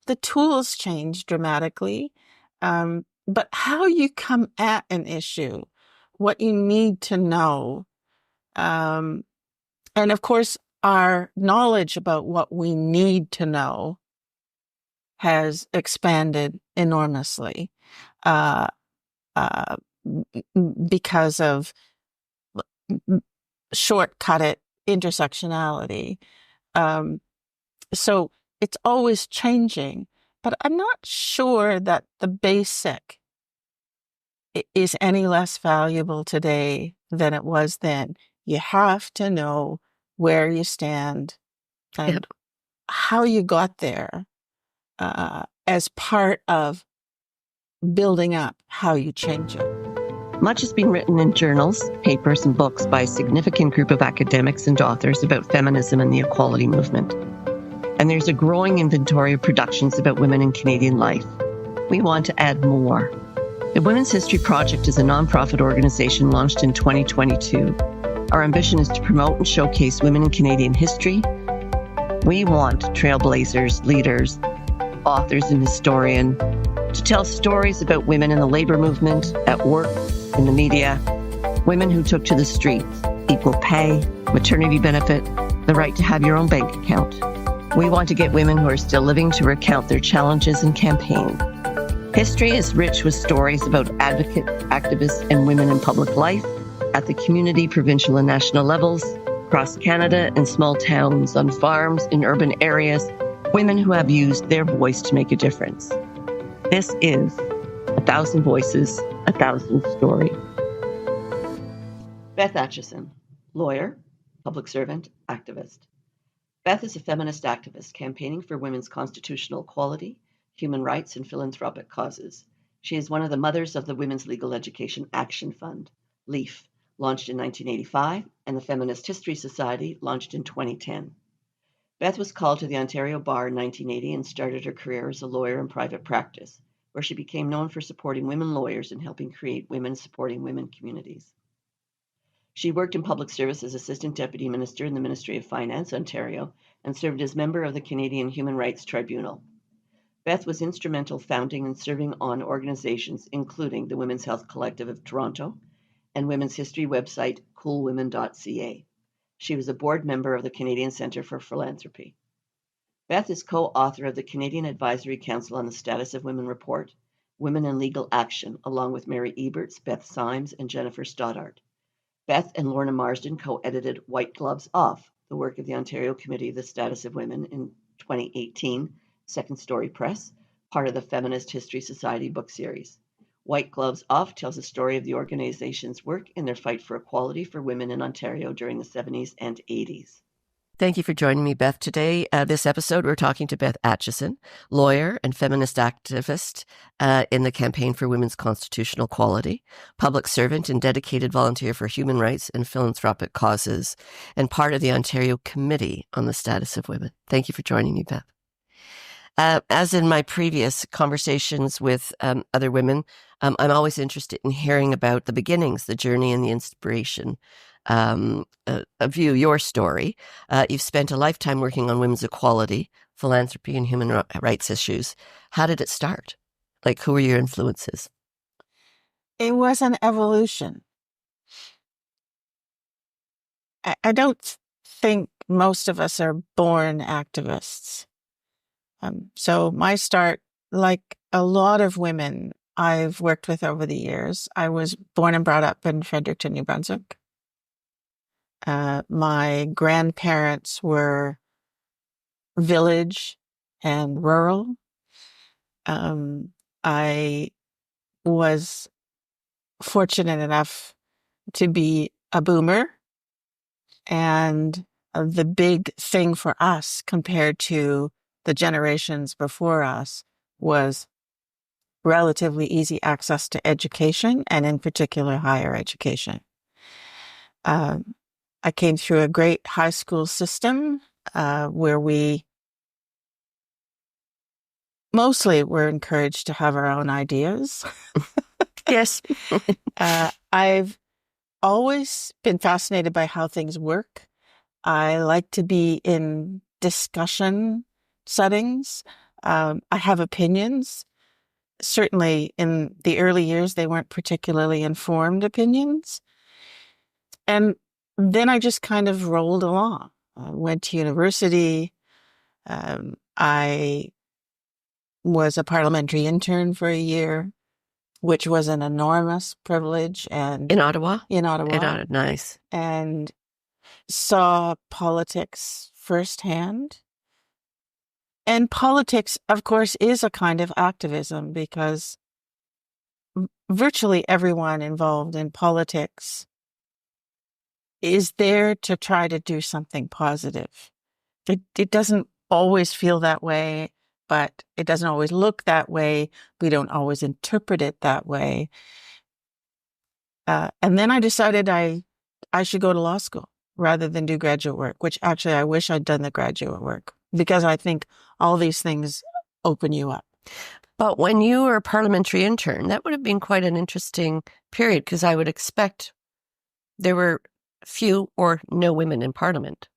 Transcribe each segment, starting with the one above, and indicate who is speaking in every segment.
Speaker 1: the tools change dramatically, but how you come at an issue, what you need to know, and of course, our knowledge about what we need to know has expanded enormously uh, uh, because of shortcut it intersectionality. So it's always changing, but I'm not sure that the basic is any less valuable today than it was then. You have to know where you stand and how you got there as part of building up how you change it.
Speaker 2: Much has been written in journals, papers, and books by a significant group of academics and authors about feminism and the equality movement. And there's a growing inventory of productions about women in Canadian life. We want to add more. The Women's History Project is a nonprofit organization launched in 2022. Our ambition is to promote and showcase women in Canadian history. We want trailblazers, leaders, authors, and historians to tell stories about women in the labor movement, at work, in the media, women who took to the streets, equal pay, maternity benefit, the right to have your own bank account. We want to get women who are still living to recount their challenges and campaign. History is rich with stories about advocates, activists, and women in public life at the community, provincial, and national levels, across Canada, in small towns, on farms, in urban areas, women who have used their voice to make a difference. This is 1,000 Voices, 1,000 Stories. Beth Atcheson, lawyer, public servant, activist. Beth is a feminist activist campaigning for women's constitutional equality, human rights, and philanthropic causes. She is one of the mothers of the Women's Legal Education Action Fund, LEAF, launched in 1985, and the Feminist History Society, launched in 2010. Beth was called to the Ontario Bar in 1980 and started her career as a lawyer in private practice, where she became known for supporting women lawyers and helping create women supporting women communities. She worked in public service as Assistant Deputy Minister in the Ministry of Finance, Ontario, and served as member of the Canadian Human Rights Tribunal. Beth was instrumental founding and serving on organizations including the Women's Health Collective of Toronto and women's history website coolwomen.ca. She was a board member of the Canadian Centre for Philanthropy. Beth is co-author of the Canadian Advisory Council on the Status of Women report, Women in Legal Action, along with Mary Eberts, Beth Symes, and Jennifer Stoddart. Beth and Lorna Marsden co-edited White Gloves Off, the work of the Ontario Committee of the Status of Women in 2018, Second Story Press, part of the Feminist History Society book series. White Gloves Off tells the story of the organization's work in their fight for equality for women in Ontario during the 70s and 80s. Thank you for joining me, Beth. Today, this episode, we're talking to Beth Atcheson, lawyer and feminist activist in the campaign for women's constitutional equality, public servant and dedicated volunteer for human rights and philanthropic causes, and part of the Ontario Committee on the Status of Women. Thank you for joining me, Beth. As in my previous conversations with other women, I'm always interested in hearing about the beginnings, the journey, and the inspiration of your story. You've spent a lifetime working on women's equality, philanthropy, and human rights issues. How did it start? Like, who were your influences?
Speaker 1: It was an evolution. I don't think most of us are born activists. So my start, like a lot of women I've worked with over the years, I was born and brought up in Fredericton, New Brunswick. My grandparents were village and rural. I was fortunate enough to be a boomer, and the big thing for us compared to the generations before us was relatively easy access to education, and in particular, higher education. I came through a great high school system where we mostly were encouraged to have our own ideas.
Speaker 2: Yes.
Speaker 1: I've always been fascinated by how things work. I like to be in discussion settings. I have opinions. Certainly in the early years, they weren't particularly informed opinions. And then I just kind of rolled along. I went to university. I was a parliamentary intern for a year, which was an enormous privilege. And
Speaker 2: In Ottawa?
Speaker 1: in Ottawa,
Speaker 2: Nice.
Speaker 1: and saw politics firsthand. And politics, of course, is a kind of activism because virtually everyone involved in politics is there to try to do something positive. It doesn't always feel that way, but it doesn't always look that way. We don't always interpret it that way. And then I decided I should go to law school rather than do graduate work, which actually I wish I'd done the graduate work because I think all these things open you up.
Speaker 2: But when you were a parliamentary intern, that would have been quite an interesting period because I would expect there were few or no women in parliament.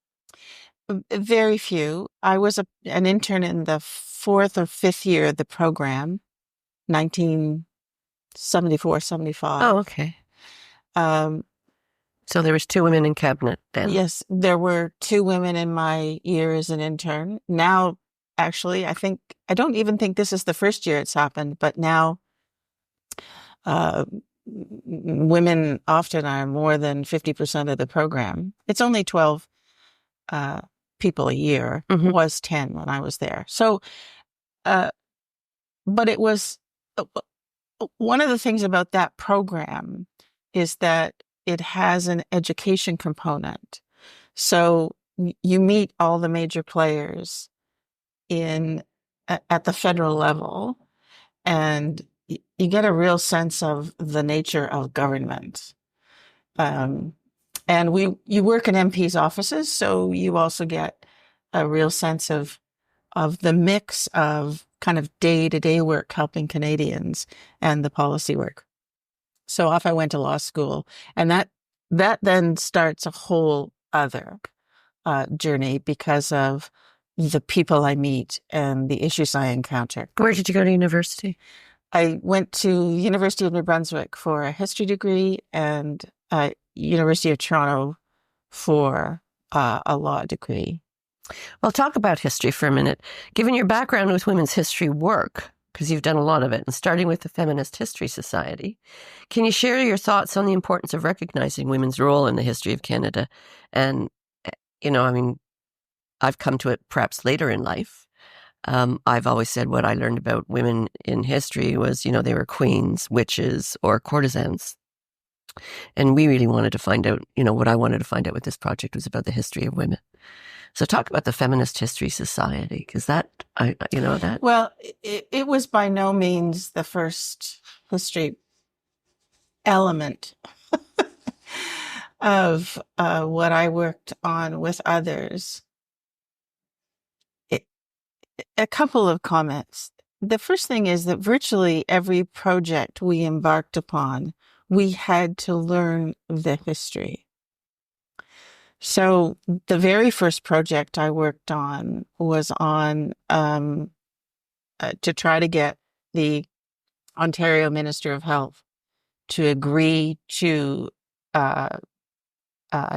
Speaker 1: Very few. I was an intern in the 4th or 5th year of the program, 1974, 75.
Speaker 2: Oh, okay. So there was 2 women in cabinet then?
Speaker 1: Yes, there were 2 women in my year as an intern. Now, actually, I don't even think this is the first year it's happened, but now women often are more than 50% of the program. It's only 12 people a year.
Speaker 2: Mm-hmm.
Speaker 1: Was 10 when I was there. So, but it was one of the things about that program is that it has an education component. So you meet all the major players at the federal level, and you get a real sense of the nature of government. And you work in MPs' offices, so you also get a real sense of the mix of kind of day-to-day work helping Canadians and the policy work. So off I went to law school, and that then starts a whole other journey because of the people I meet and the issues I encounter.
Speaker 2: Where did you go to university?
Speaker 1: I went to University of New Brunswick for a history degree and University of Toronto for a law degree.
Speaker 2: Well, talk about history for a minute. Given your background with women's history work, because you've done a lot of it, and starting with the Feminist History Society, can you share your thoughts on the importance of recognizing women's role in the history of Canada? And, I've come to it perhaps later in life. I've always said what I learned about women in history was, they were queens, witches, or courtesans. And we really wanted to find out, what I wanted to find out with this project was about the history of women. So talk about the Feminist History Society, because that. Well,
Speaker 1: it was by no means the first history element of what I worked on with others. A couple of comments. The first thing is that virtually every project we embarked upon, we had to learn the history. So the very first project I worked on was on to try to get the Ontario Minister of Health to agree to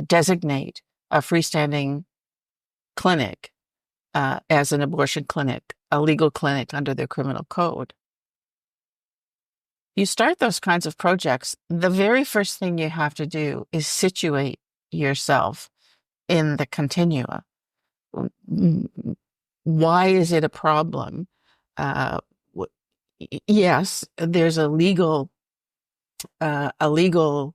Speaker 1: designate a freestanding clinic as an abortion clinic, a legal clinic under the criminal code. You start those kinds of projects, the very first thing you have to do is situate yourself in the continua. Why is it a problem? Yes, there's a legal element,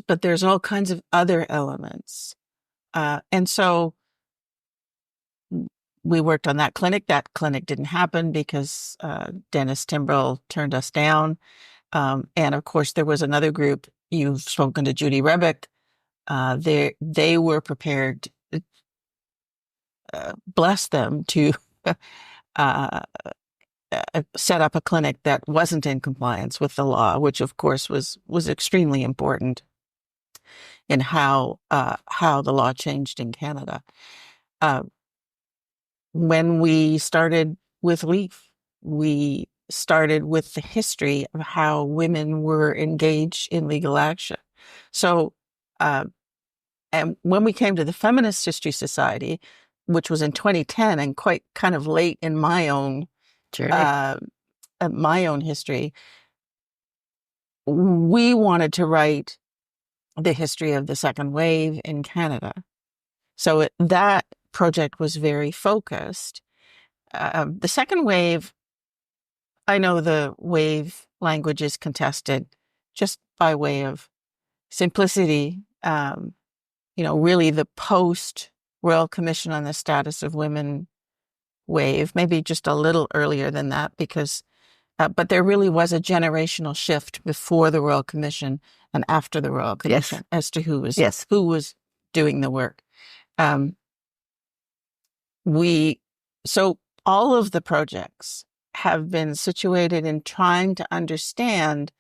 Speaker 1: but there's all kinds of other elements. And so we worked on that clinic. That clinic didn't happen because Dennis Timbrell turned us down. And of course, there was another group. You've spoken to Judy Rebick. They were prepared, bless them, to set up a clinic that wasn't in compliance with the law, which of course was extremely important in how the law changed in Canada. when we started with LEAF, we started with the history of how women were engaged in legal action. So, uh, and when we came to the Feminist History Society, which was in 2010 and quite kind of late in
Speaker 3: journey,
Speaker 1: my own history, we wanted to write the history of the second wave in Canada. So that project was very focused. The second wave, I know the wave language is contested just by way of simplicity. Really the post Royal Commission on the Status of Women wave, maybe just a little earlier than that, because but there really was a generational shift before the Royal Commission and after the Royal Commission as to who was doing the work. So all of the projects have been situated in trying to understand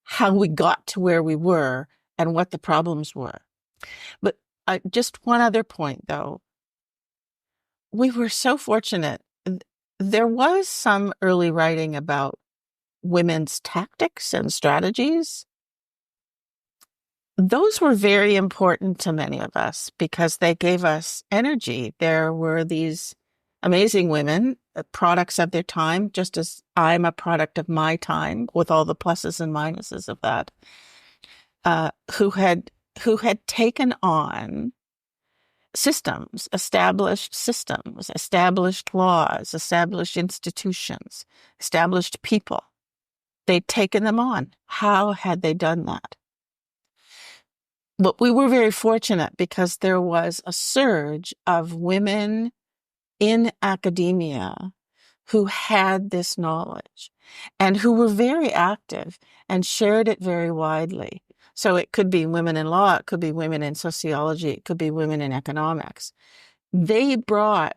Speaker 1: how we got to where we were and what the problems were. But just one other point, though. We were so fortunate. There was some early writing about women's tactics and strategies. Those were very important to many of us because they gave us energy. There were these amazing women, products of their time, just as I'm a product of my time, with all the pluses and minuses of that, who had taken on established systems, established laws, established institutions, established people. They'd taken them on. How had they done that? But we were very fortunate because there was a surge of women in academia who had this knowledge and who were very active and shared it very widely. So it could be women in law, it could be women in sociology, it could be women in economics. They brought,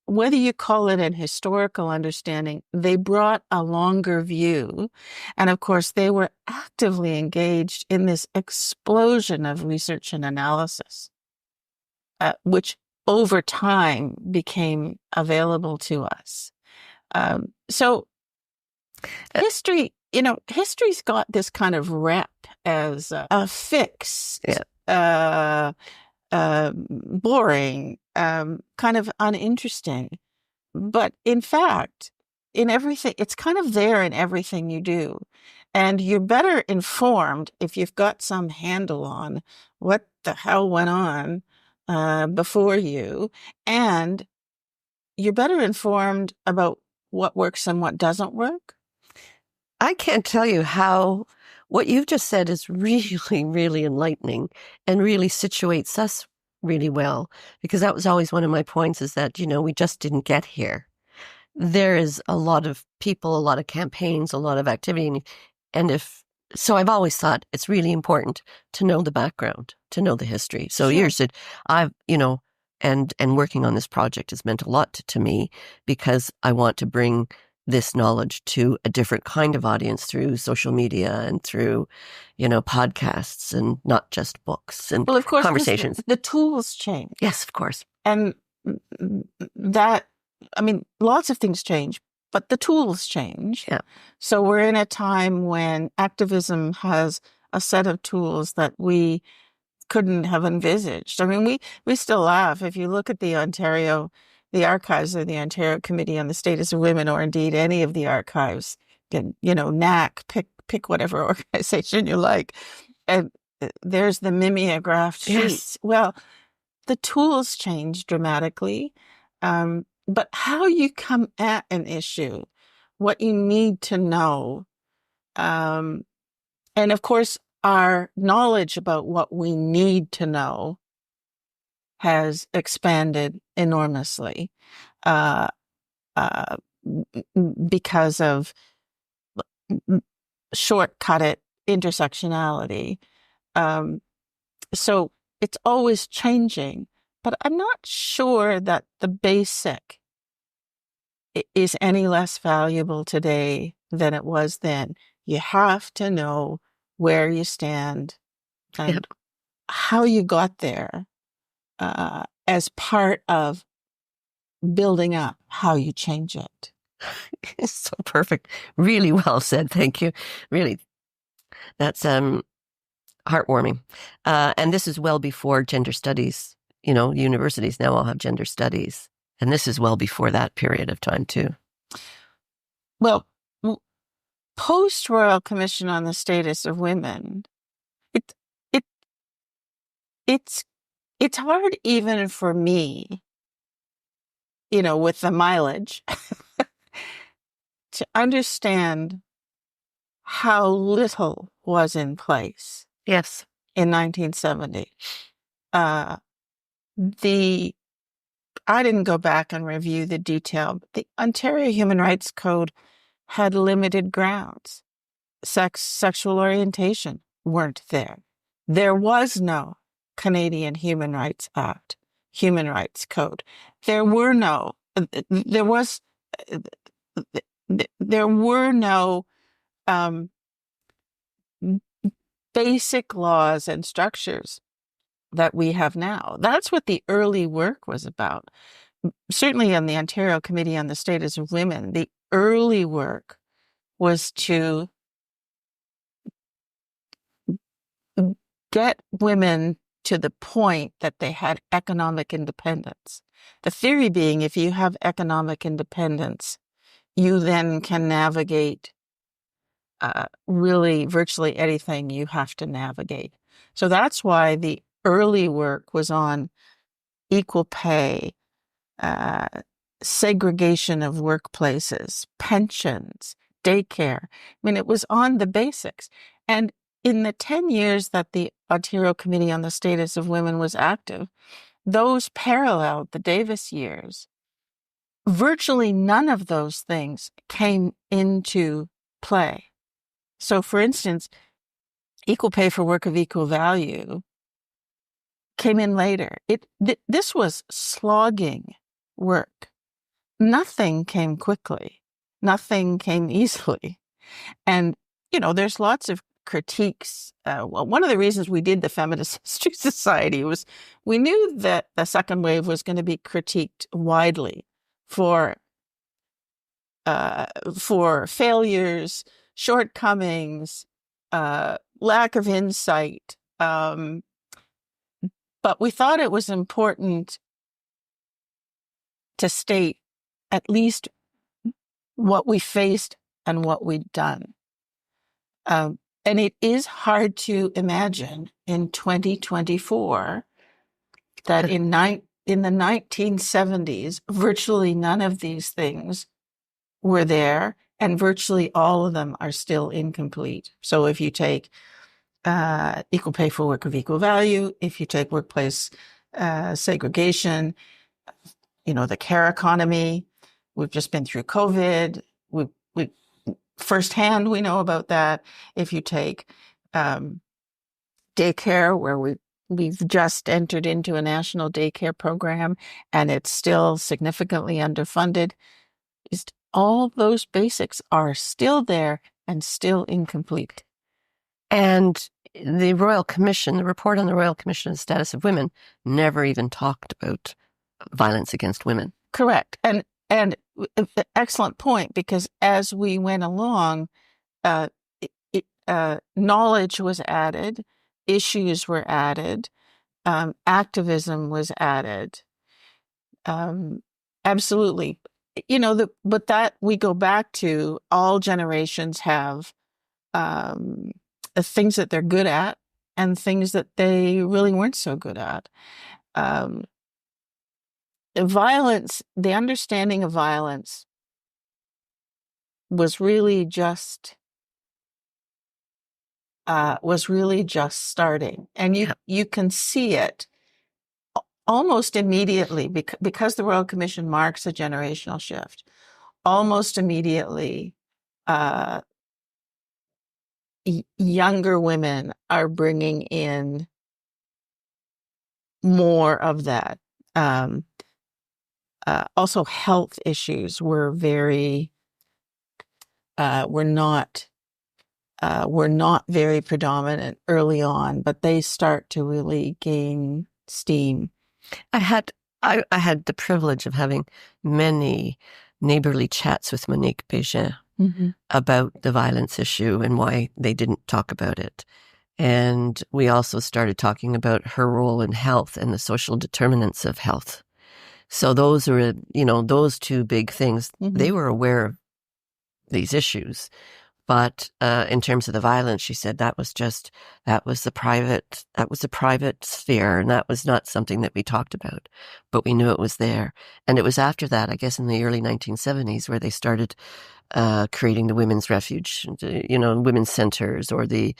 Speaker 1: whether you call it an historical understanding, they brought a longer view. And of course, they were actively engaged in this explosion of research and analysis, which over time became available to us. So history's got this kind of rep as a fixed, boring, kind of uninteresting. But in fact, in everything, it's kind of there in everything you do. And you're better informed if you've got some handle on what the hell went on before you. And you're better informed about what works and what doesn't work.
Speaker 3: I can't tell you how what you've just said is really, really enlightening and really situates us really well, because that was always one of my points, is that, we just didn't get here. There is a lot of people, a lot of campaigns, a lot of activity. So I've always thought it's really important to know the background, to know the history. So
Speaker 1: Sure.
Speaker 3: and working on this project has meant a lot to me, because I want to bring this knowledge to a different kind of audience through social media and through, podcasts, and not just books and
Speaker 1: Well, of course,
Speaker 3: conversations.
Speaker 1: The tools change.
Speaker 3: Yes, of course.
Speaker 1: And lots of things change, but the tools change.
Speaker 3: Yeah.
Speaker 1: So we're in a time when activism has a set of tools that we couldn't have envisaged. We still laugh. If you look at the archives of the Ontario Committee on the Status of Women, or indeed any of the archives, NAC, pick whatever organization you like, and there's the mimeographed sheets.
Speaker 3: Yes.
Speaker 1: Well, the tools change dramatically, but how you come at an issue, what you need to know, and of course, our knowledge about what we need to know has expanded enormously because of shortcut intersectionality. So it's always changing, but I'm not sure that the basic is any less valuable today than it was then. You have to know where you stand and how you got there. as part of building up how you change it.
Speaker 3: It's so perfect. Really well said. Thank you. Really, that's heartwarming. And this is well before gender studies. You know, universities now all have gender studies. And this is well before that period of time, too.
Speaker 1: Well, post Royal Commission on the Status of Women, it it it's hard even for me, with the mileage, to understand how little was in place.
Speaker 3: Yes.
Speaker 1: In 1970. I didn't go back and review the detail, but the Ontario Human Rights Code had limited grounds. Sexual orientation weren't there. There was no Canadian Human Rights Act, Human Rights Code. There were no basic laws and structures that we have now. That's what the early work was about. Certainly on the Ontario Committee on the Status of Women, the early work was to get women to the point that they had economic independence. The theory being, if you have economic independence, you then can navigate really virtually anything you have to navigate. So that's why the early work was on equal pay, segregation of workplaces, pensions, daycare. I mean, it was on the basics. And in the 10 years that the Ontario Committee on the Status of Women was active, those paralleled the Davis years. Virtually none of those things came into play. So, for instance, equal pay for work of equal value came in later. This was slogging work. Nothing came quickly. Nothing came easily. And, there's lots of critiques. One of the reasons we did the Feminist History Society was we knew that the second wave was going to be critiqued widely for failures, shortcomings, lack of insight. But we thought it was important to state at least what we faced and what we'd done. And it is hard to imagine in 2024 that in the 1970s, virtually none of these things were there, and virtually all of them are still incomplete. So if you take equal pay for work of equal value, if you take workplace segregation, the care economy, we've just been through COVID. We firsthand, we know about that. If you take daycare, where we've just entered into a national daycare program, and it's still significantly underfunded, all those basics are still there and still incomplete.
Speaker 3: And the Royal Commission, the report on the Royal Commission on the Status of Women, never even talked about violence against women.
Speaker 1: Correct. And excellent point, because as we went along, knowledge was added, issues were added, activism was added. Absolutely. But that we go back to, all generations have things that they're good at and things that they really weren't so good at. Violence, the understanding of violence was really just starting. And you can see it almost immediately because the Royal Commission marks a generational shift. Almost immediately, younger women are bringing in more of that. Also, health issues were not very predominant early on, but they start to really gain steam.
Speaker 3: I had the privilege of having many neighborly chats with Monique Bégin about the violence issue and why they didn't talk about it. And we also started talking about her role in health and the social determinants of health. So those are, those two big things. They were aware of these issues. But in terms of the violence, she said that was the private sphere, and that was not something that we talked about, but we knew it was there. And it was after that, I guess in the early 1970s, where they started creating the women's refuge, women's centers, or the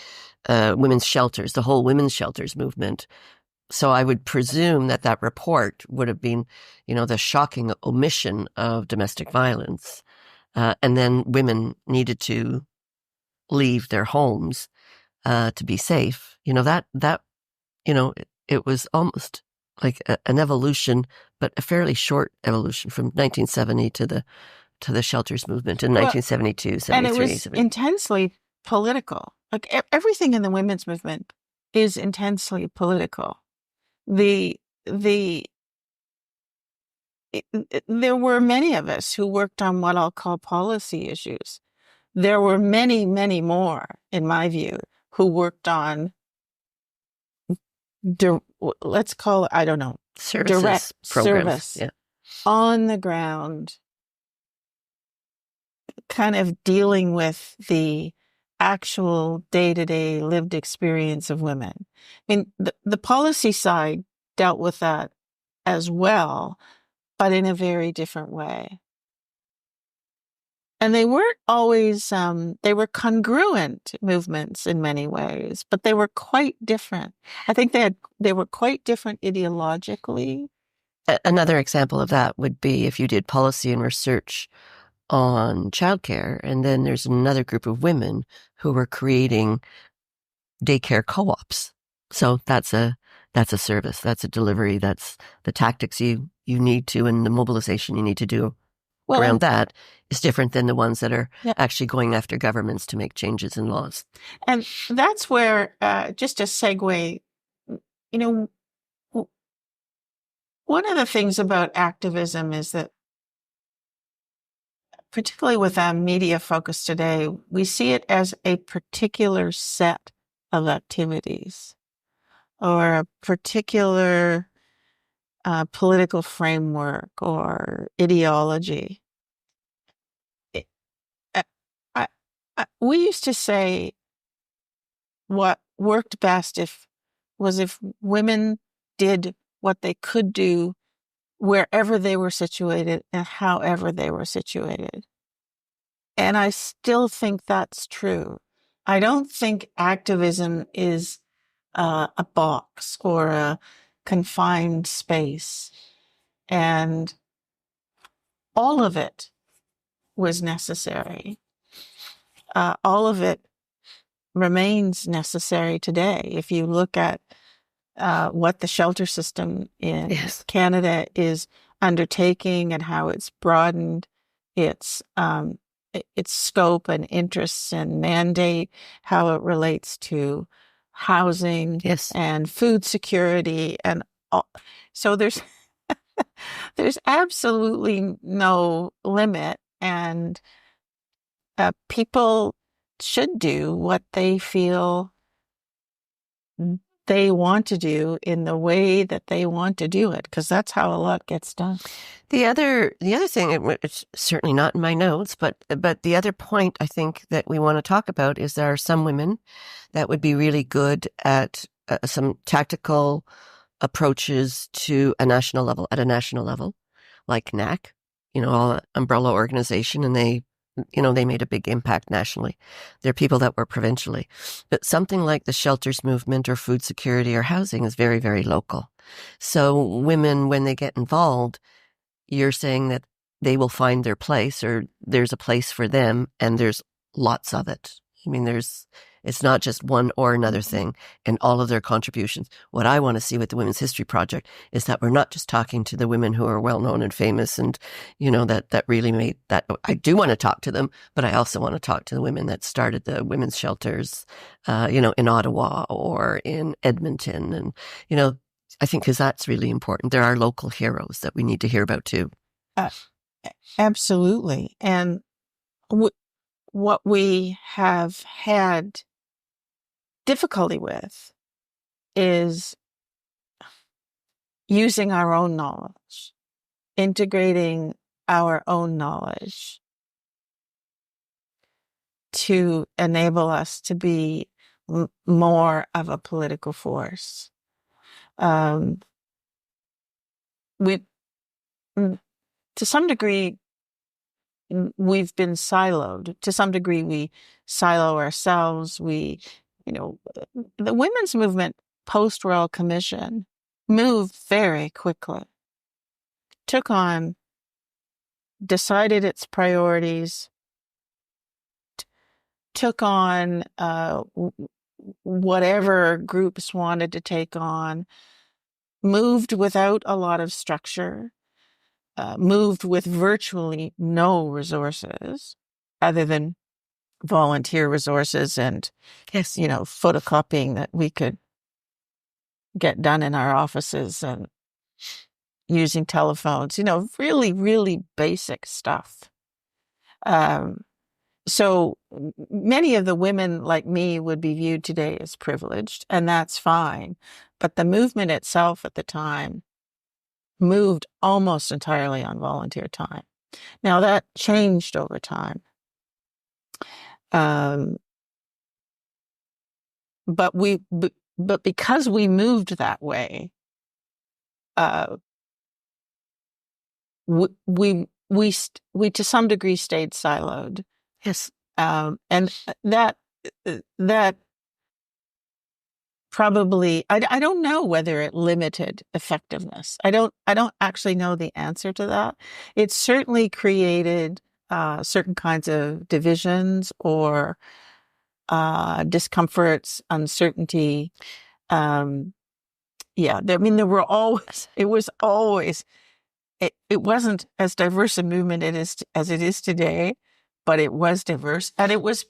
Speaker 3: women's shelters, the whole women's shelters movement. So I would presume that report would have been, the shocking omission of domestic violence. And then women needed to leave their homes to be safe. It was almost like an evolution, but a fairly short evolution from 1970 to the shelters movement in 1972, 73.
Speaker 1: And it was intensely political. Like everything in the women's movement is intensely political. There were many of us who worked on what I'll call policy issues. There were many, many more, in my view, who worked on, let's call it, I don't know,
Speaker 3: services,
Speaker 1: direct
Speaker 3: programs.
Speaker 1: service, on the ground, kind of dealing with the actual day-to-day lived experience of women. I mean, the policy side dealt with that as well, but in a very different way. And they weren't always, they were congruent movements in many ways, but they were quite different. I think they were quite different ideologically.
Speaker 3: Another example of that would be if you did policy and research on childcare, and then there's another group of women who were creating daycare co-ops. So that's a service, that's a delivery, that's the tactics you need to, and the mobilization you need to do around that is different than the ones that are actually going after governments to make changes in laws.
Speaker 1: And that's where, just a segue, one of the things about activism is that, particularly with media focus today, we see it as a particular set of activities or a particular political framework or ideology. We used to say what worked best if women did what they could do wherever they were situated and however they were situated. And I still think that's true. I don't think activism is a box or a confined space. And all of it was necessary. All of it remains necessary today. If you look at what the shelter system in Canada is undertaking and how it's broadened its scope and interests and mandate, how it relates to housing and food security, and all. So there's absolutely no limit, and people should do what they feel they want to do in the way that they want to do it, because that's how a lot gets done.
Speaker 3: The other thing, it's certainly not in my notes, but the other point I think that we want to talk about is there are some women that would be really good at some tactical approaches to a national level, like NAC, all umbrella organization, and they made a big impact nationally. There are people that were provincially. But something like the shelters movement or food security or housing is very, very local. So women, when they get involved, you're saying that they will find their place, or there's a place for them, and there's lots of it. I mean, it's not just one or another thing, and all of their contributions. What I want to see with the Women's History Project is that we're not just talking to the women who are well known and famous, and that really made that. I do want to talk to them, but I also want to talk to the women that started the women's shelters, in Ottawa or in Edmonton, and I think because that's really important. There are local heroes that we need to hear about too.
Speaker 1: Uh, absolutely. And what we have had difficulty with is using our own knowledge, integrating our own knowledge to enable us to be more of a political force. We, to some degree, we've been siloed. To some degree, we silo ourselves. The women's movement post-Royal Commission moved very quickly, decided its priorities, took on whatever groups wanted to take on, moved without a lot of structure, moved with virtually no resources other than volunteer resources and,
Speaker 3: Yes,
Speaker 1: photocopying that we could get done in our offices and using telephones, really, really basic stuff. So many of the women like me would be viewed today as privileged, and that's fine. But the movement itself at the time moved almost entirely on volunteer time. Now that changed over time. But because we moved that way, we to some degree stayed siloed.
Speaker 3: yes.
Speaker 1: And that probably, I don't know whether it limited effectiveness. I don't actually know the answer to that. It certainly created certain kinds of divisions or discomforts, uncertainty. There were always, it wasn't as diverse a movement as it is today, but it was diverse, and it was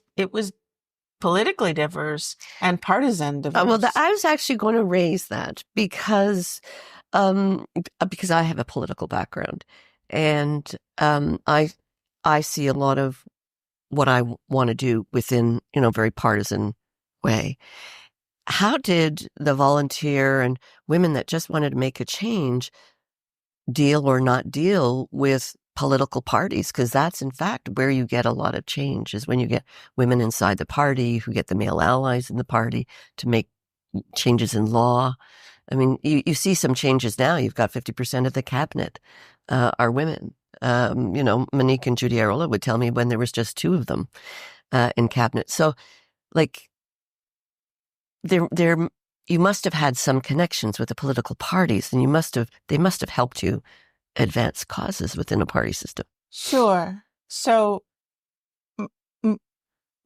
Speaker 1: politically diverse and partisan diverse.
Speaker 3: I was actually going to raise that because I have a political background, and I see a lot of what I want to do within very partisan way. How did the volunteer and women that just wanted to make a change deal or not deal with political parties? Because that's in fact where you get a lot of change, is when you get women inside the party who get the male allies in the party to make changes in law. I mean, you see some changes now. You've got 50% of the cabinet are women. Monique and Judy Arola would tell me when there was just 2 of them in cabinet. So, like, there you must have had some connections with the political parties, and they must have helped you advance causes within a party system.
Speaker 1: Sure. So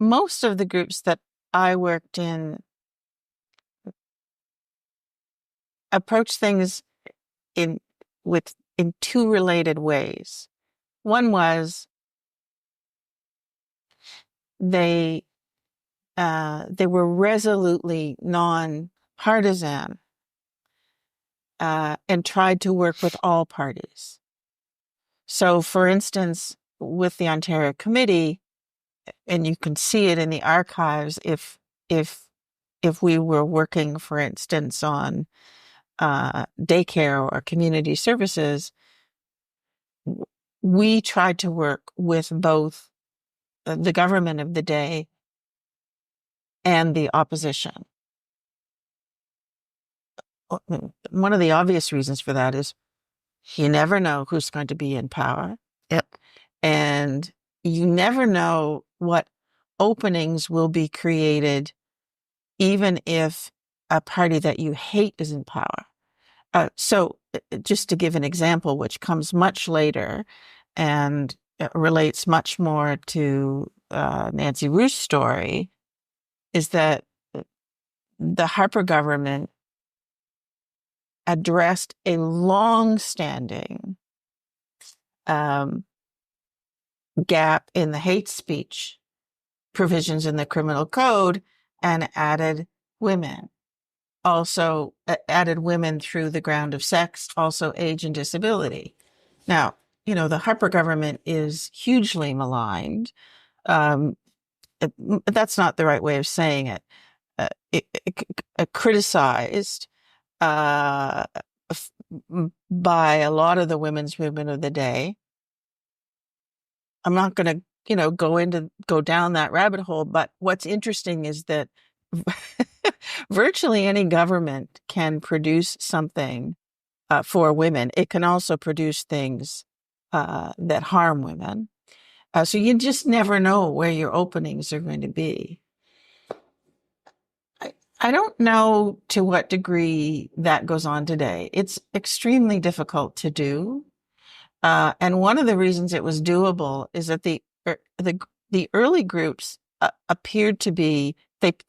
Speaker 1: most of the groups that I worked in approach things in 2 related ways. One was they were resolutely non-partisan and tried to work with all parties. So, for instance, with the Ontario Committee, and you can see it in the archives, if we were working, for instance, on daycare or community services, we tried to work with both the government of the day and the opposition. One of the obvious reasons for that is you never know who's going to be in power.
Speaker 3: Yep.
Speaker 1: And you never know what openings will be created, even if a party that you hate is in power. So just to give an example, which comes much later and relates much more to Nancy Ruth's story, is that the Harper government addressed a long-standing gap in the hate speech provisions in the criminal code and added women. also added women through the ground of sex, also age and disability. Now, the Harper government is hugely maligned. Um, that's not the right way of saying it. Criticized uh, by a lot of the women's movement of the day. I'm not going to, go down that rabbit hole, but what's interesting is that virtually any government can produce something for women. It can also produce things that harm women. So you just never know where your openings are going to be. I don't know to what degree that goes on today. It's extremely difficult to do. And one of the reasons it was doable is that the early groups appeared to be,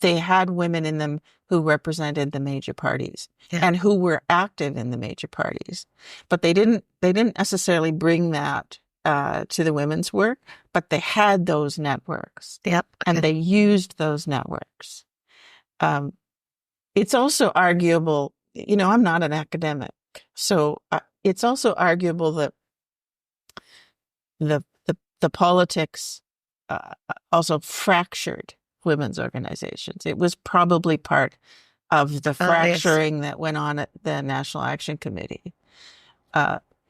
Speaker 1: they had women in them who represented the major parties and who were active in the major parties, but they didn't necessarily bring that to the women's work, but they had those networks.
Speaker 3: Yep.
Speaker 1: And they used those networks. It's also arguable, I'm not an academic, so it's also arguable that the politics also fractured women's organizations. It was probably part of the fracturing that went on at the National Action Committee.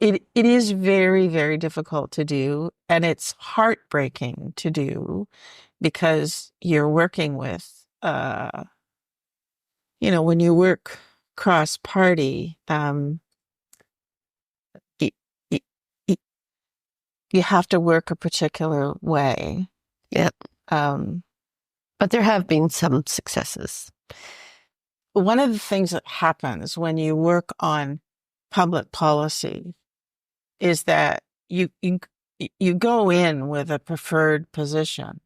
Speaker 1: It is very, very difficult to do, and it's heartbreaking to do because you're working with, when you work cross-party, you have to work a particular way.
Speaker 3: Yep. But there have been some successes.
Speaker 1: One of the things that happens when you work on public policy is that you go in with a preferred position,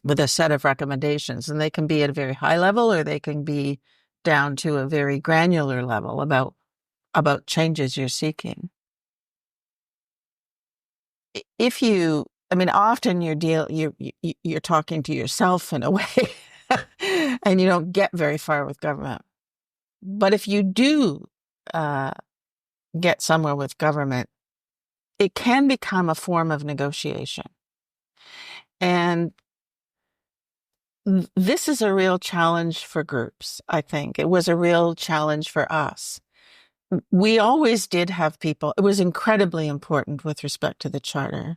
Speaker 1: with a set of recommendations, and they can be at a very high level or they can be down to a very granular level about changes you're seeking. Often you're talking to yourself in a way, and you don't get very far with government. But if you do get somewhere with government, it can become a form of negotiation. And this is a real challenge for groups, I think. It was a real challenge for us. We always did have people. It was incredibly important with respect to the Charter,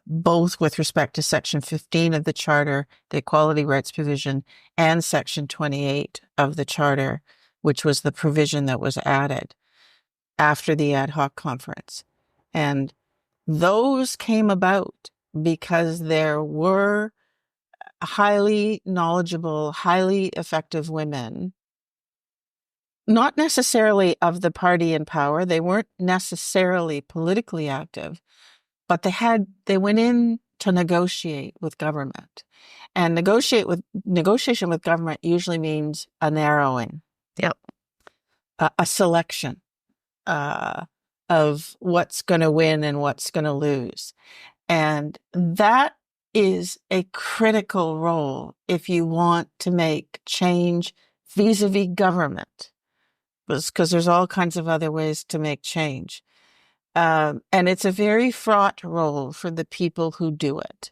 Speaker 1: both with respect to Section 15 of the Charter, the Equality Rights Provision, and Section 28 of the Charter, which was the provision that was added after the ad hoc conference. And those came about because there were highly knowledgeable, highly effective women, not necessarily of the party in power. They weren't necessarily politically active, but they went in to negotiate with government. And negotiation with government usually means a narrowing.
Speaker 3: Yep.
Speaker 1: A selection of what's going to win and what's going to lose. And that is a critical role if you want to make change vis-a-vis government, because there's all kinds of other ways to make change. And it's a very fraught role for the people who do it,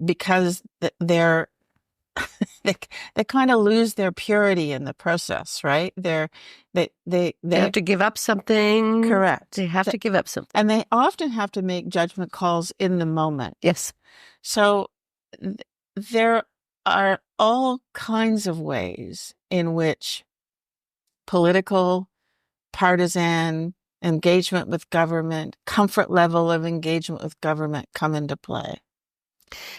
Speaker 1: because they kind of lose their purity in the process, right? They
Speaker 3: have to give up something.
Speaker 1: Correct.
Speaker 3: They have to give up something.
Speaker 1: And they often have to make judgment calls in the moment.
Speaker 3: Yes.
Speaker 1: So there are all kinds of ways in which political, partisan engagement with government, comfort level of engagement with government come into play.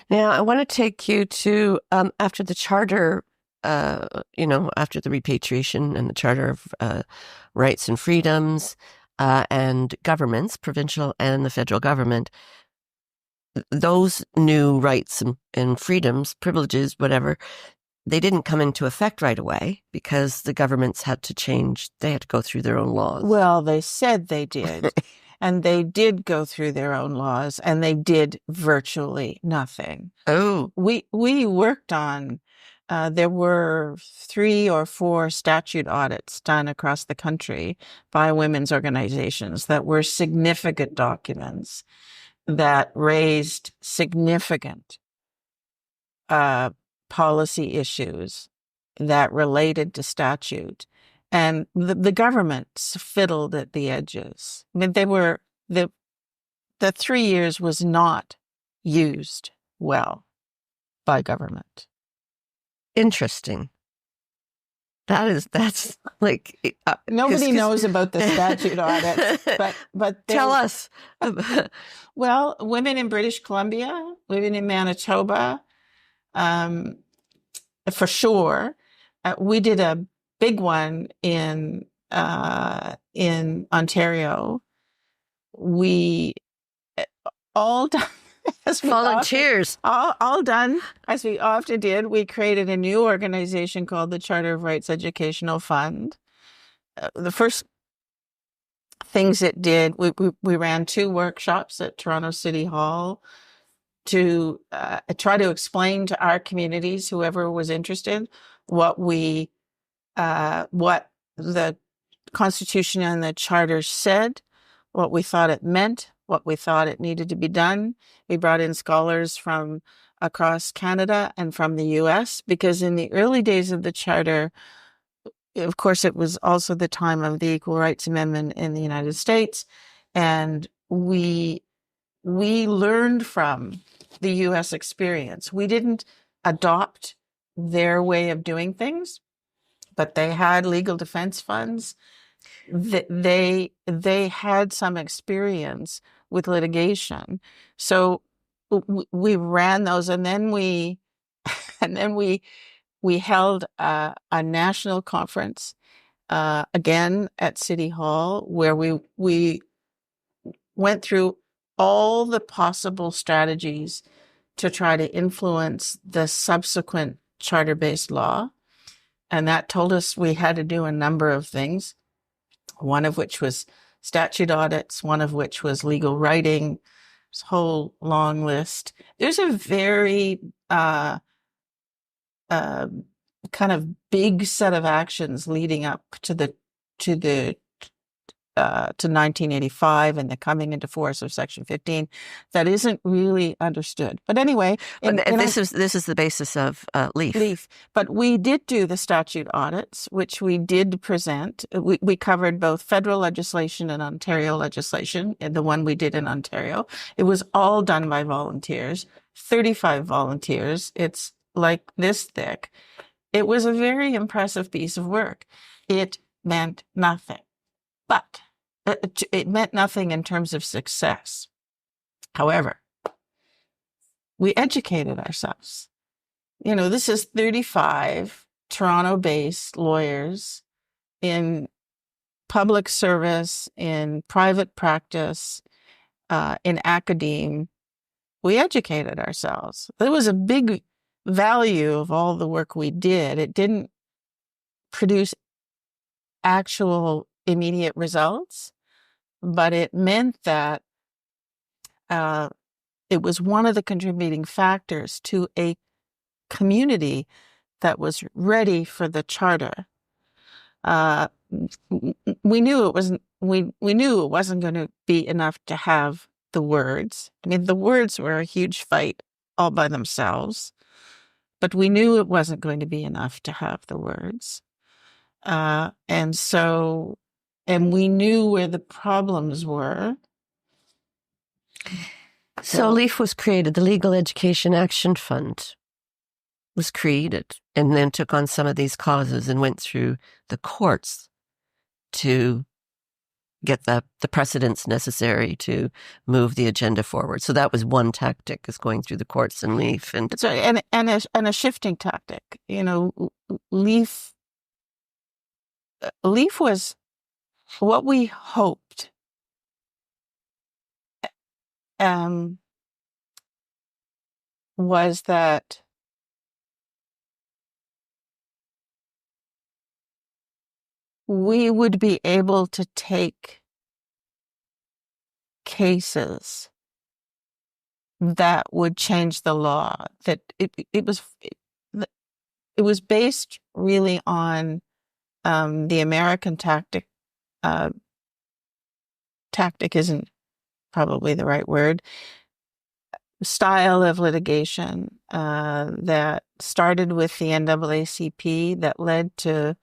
Speaker 3: Now, I want to take you to after the Charter, after the repatriation and the Charter of Rights and Freedoms and governments, provincial and the federal government, those new rights and freedoms, privileges, whatever, they didn't come into effect right away because the governments had to change. They had to go through their own laws.
Speaker 1: Well, they said they did. And they did go through their own laws, and they did virtually nothing.
Speaker 3: Oh.
Speaker 1: We worked on There were 3 or 4 statute audits done across the country by women's organizations that were significant documents that raised significant policy issues that related to statute. And the governments fiddled at the edges. I mean, the 3 years was not used well by government.
Speaker 3: Interesting. That's like
Speaker 1: Nobody knows about the statute audits, but
Speaker 3: tell us.
Speaker 1: Well, women in British Columbia, women in Manitoba, for sure. We did a big one in Ontario. We all done as
Speaker 3: volunteers.
Speaker 1: All done as we often did. We created a new organization called the Charter of Rights Educational Fund. The first things it did, we ran 2 workshops at Toronto City Hall to try to explain to our communities, whoever was interested, what the Constitution and the Charter said, what we thought it meant, what we thought it needed to be done. We brought in scholars from across Canada and from the US, because in the early days of the Charter, of course, it was also the time of the Equal Rights Amendment in the United States, and we learned from the US experience. We didn't adopt their way of doing things, but they had legal defense funds. They had some experience with litigation. So we ran those, and then we held a national conference again at City Hall, where we went through all the possible strategies to try to influence the subsequent charter-based law. And that told us we had to do a number of things, one of which was statute audits, one of which was legal writing. There's a whole long list. There's a very kind of big set of actions leading up to 1985 and the coming into force of Section 15 that isn't really understood. But anyway,
Speaker 3: this is the basis of LEAF.
Speaker 1: But we did do the statute audits, which we did present. We covered both federal legislation and Ontario legislation, and the one we did in Ontario. It was all done by volunteers, 35 volunteers. It's like this thick. It was a very impressive piece of work. It meant nothing. But it meant nothing in terms of success. However, we educated ourselves. This is 35 Toronto-based lawyers in public service, in private practice, in academe. We educated ourselves. There was a big value of all the work we did. It didn't produce actual immediate results, but it meant that it was one of the contributing factors to a community that was ready for the charter. We knew it wasn't. We knew it wasn't going to be enough to have the words. I mean, the words were a huge fight all by themselves, but we knew it wasn't going to be enough to have the words, and we knew where the problems were.
Speaker 3: So LEAF was created. The Legal Education Action Fund was created, and then took on some of these causes and went through the courts to get the precedents necessary to move the agenda forward. So that was one tactic, is going through the courts and LEAF. And
Speaker 1: that's right, and a shifting tactic. LEAF was what we hoped was that we would be able to take cases that would change the law. That it was based really on the American tactic. Tactic isn't probably the right word. Style of litigation that started with the NAACP that led to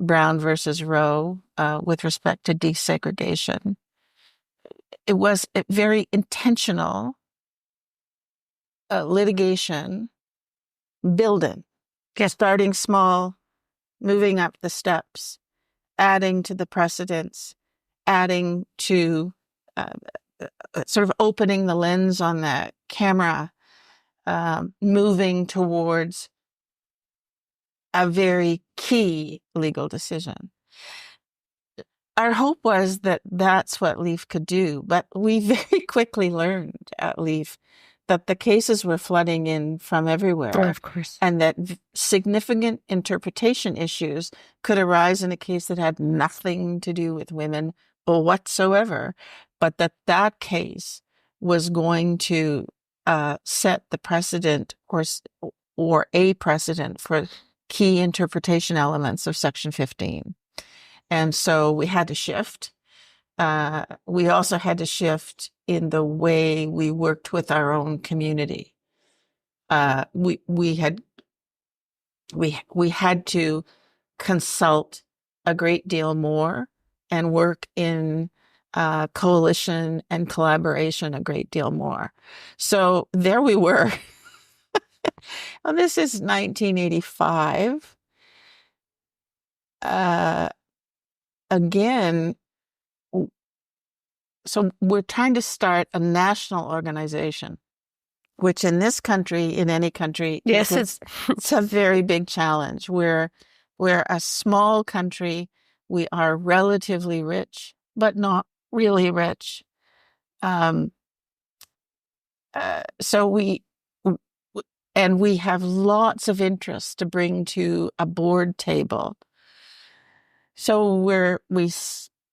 Speaker 1: Brown versus Roe with respect to desegregation. It was a very intentional litigation building, starting small, moving up the steps, adding to the precedents, adding to sort of opening the lens on that camera, moving towards a very key legal decision. Our hope was that that's what LEAF could do, but we very quickly learned at LEAF that the cases were flooding in from everywhere.
Speaker 3: Oh, of course.
Speaker 1: And that significant interpretation issues could arise in a case that had nothing to do with women whatsoever, but that case was going to set the precedent or a precedent for key interpretation elements of Section 15. And so we had to shift. We also had to shift in the way we worked with our own community. We had to consult a great deal more and work in coalition and collaboration a great deal more. So there we were. Well, this is 1985. Again, so we're trying to start a national organization, which in this country, in any country,
Speaker 3: Yes,
Speaker 1: it's a very big challenge. We're a small country. We are relatively rich, but not really rich. So we have lots of interests to bring to a board table. So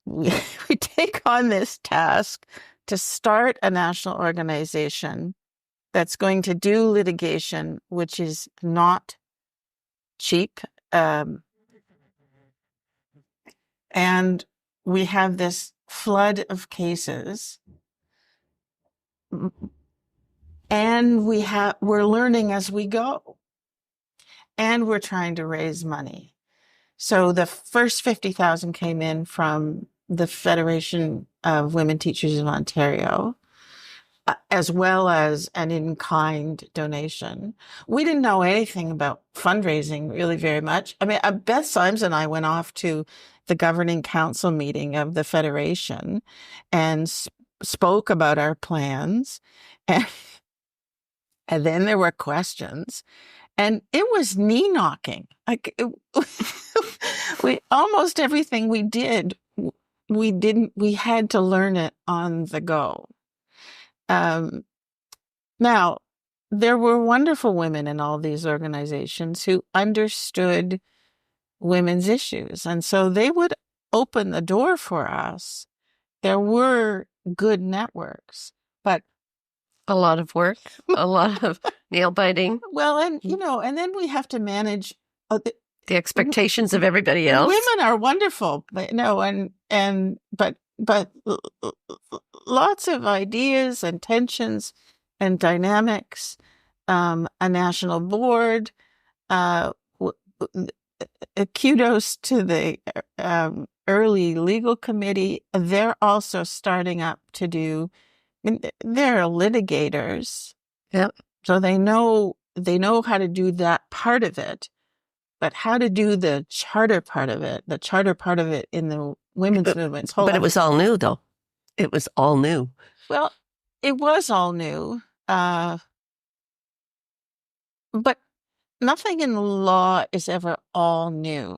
Speaker 1: we take on this task to start a national organization that's going to do litigation, which is not cheap. And we have this flood of cases. And we're learning as we go. And we're trying to raise money. So the first 50,000 came in from the Federation of Women Teachers of Ontario, as well as an in-kind donation. We didn't know anything about fundraising really very much. I mean, Beth Symes and I went off to the governing council meeting of the Federation and spoke about our plans. And then there were questions. And it was knee knocking. Almost everything we did, we had to learn it on the go. Now, there were wonderful women in all these organizations who understood women's issues. And so they would open the door for us. There were good networks, but
Speaker 3: a lot of work, a lot of nail biting.
Speaker 1: Well, and and then we have to manage
Speaker 3: the expectations of everybody else.
Speaker 1: Women are wonderful, but but lots of ideas and tensions and dynamics. A national board. Kudos to the early legal committee. They're also starting up to do. They're litigators.
Speaker 3: Yep.
Speaker 1: So they know how to do that part of it, but how to do the charter part of it in the women's movements.
Speaker 3: But it was all new, though. It was all new.
Speaker 1: Well, it was all new. But nothing in law is ever all new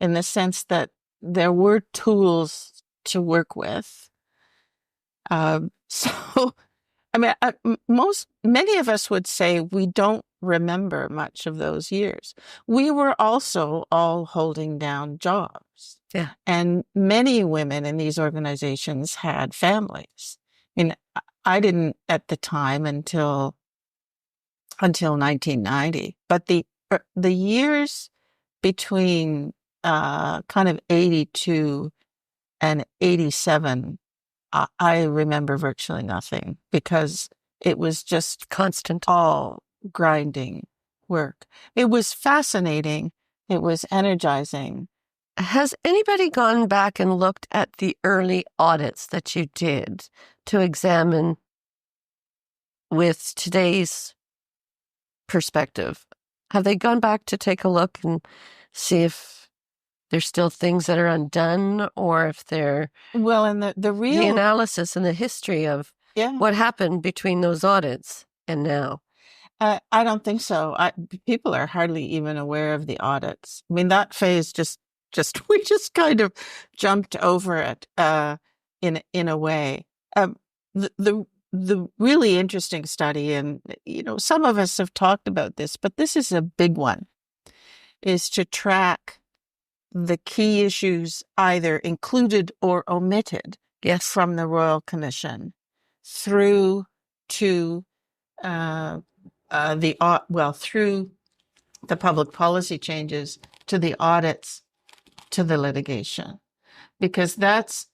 Speaker 1: in the sense that there were tools to work with. So, I mean, many of us would say we don't remember much of those years. We were also all holding down jobs.
Speaker 3: Yeah. And
Speaker 1: many women in these organizations had families. I mean, I didn't at the time until 1990, but the the years between kind of 82 and 87, I remember virtually nothing because it was just
Speaker 3: Constant.
Speaker 1: all grinding work. It was fascinating. It was energizing.
Speaker 3: Has anybody gone back and looked at the early audits that you did to examine with today's perspective? Have they gone back to take a look and see if there's still things that are undone, or if they're
Speaker 1: Well, and the
Speaker 3: the
Speaker 1: real
Speaker 3: analysis and the history of
Speaker 1: yeah,
Speaker 3: what happened between those audits and now?
Speaker 1: I don't think so. People are hardly even aware of the audits. I mean, that phase just we just kind of jumped over it in a way. The really interesting study, and some of us have talked about this, but this is a big one, is to track the key issues either included or omitted
Speaker 3: Yes.
Speaker 1: from the Royal Commission through to through the public policy changes to the audits to the litigation, because that's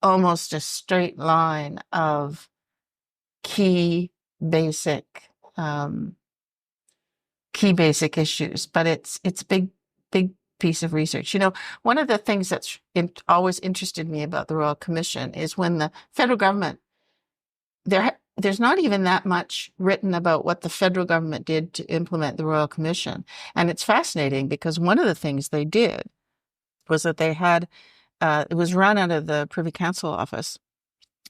Speaker 1: almost a straight line of key basic issues. But it's big piece of research. One of the things that's always interested me about the Royal Commission is when the federal government, there's not even that much written about what the federal government did to implement the Royal Commission. And it's fascinating because one of the things they did was that they had, it was run out of the Privy Council office,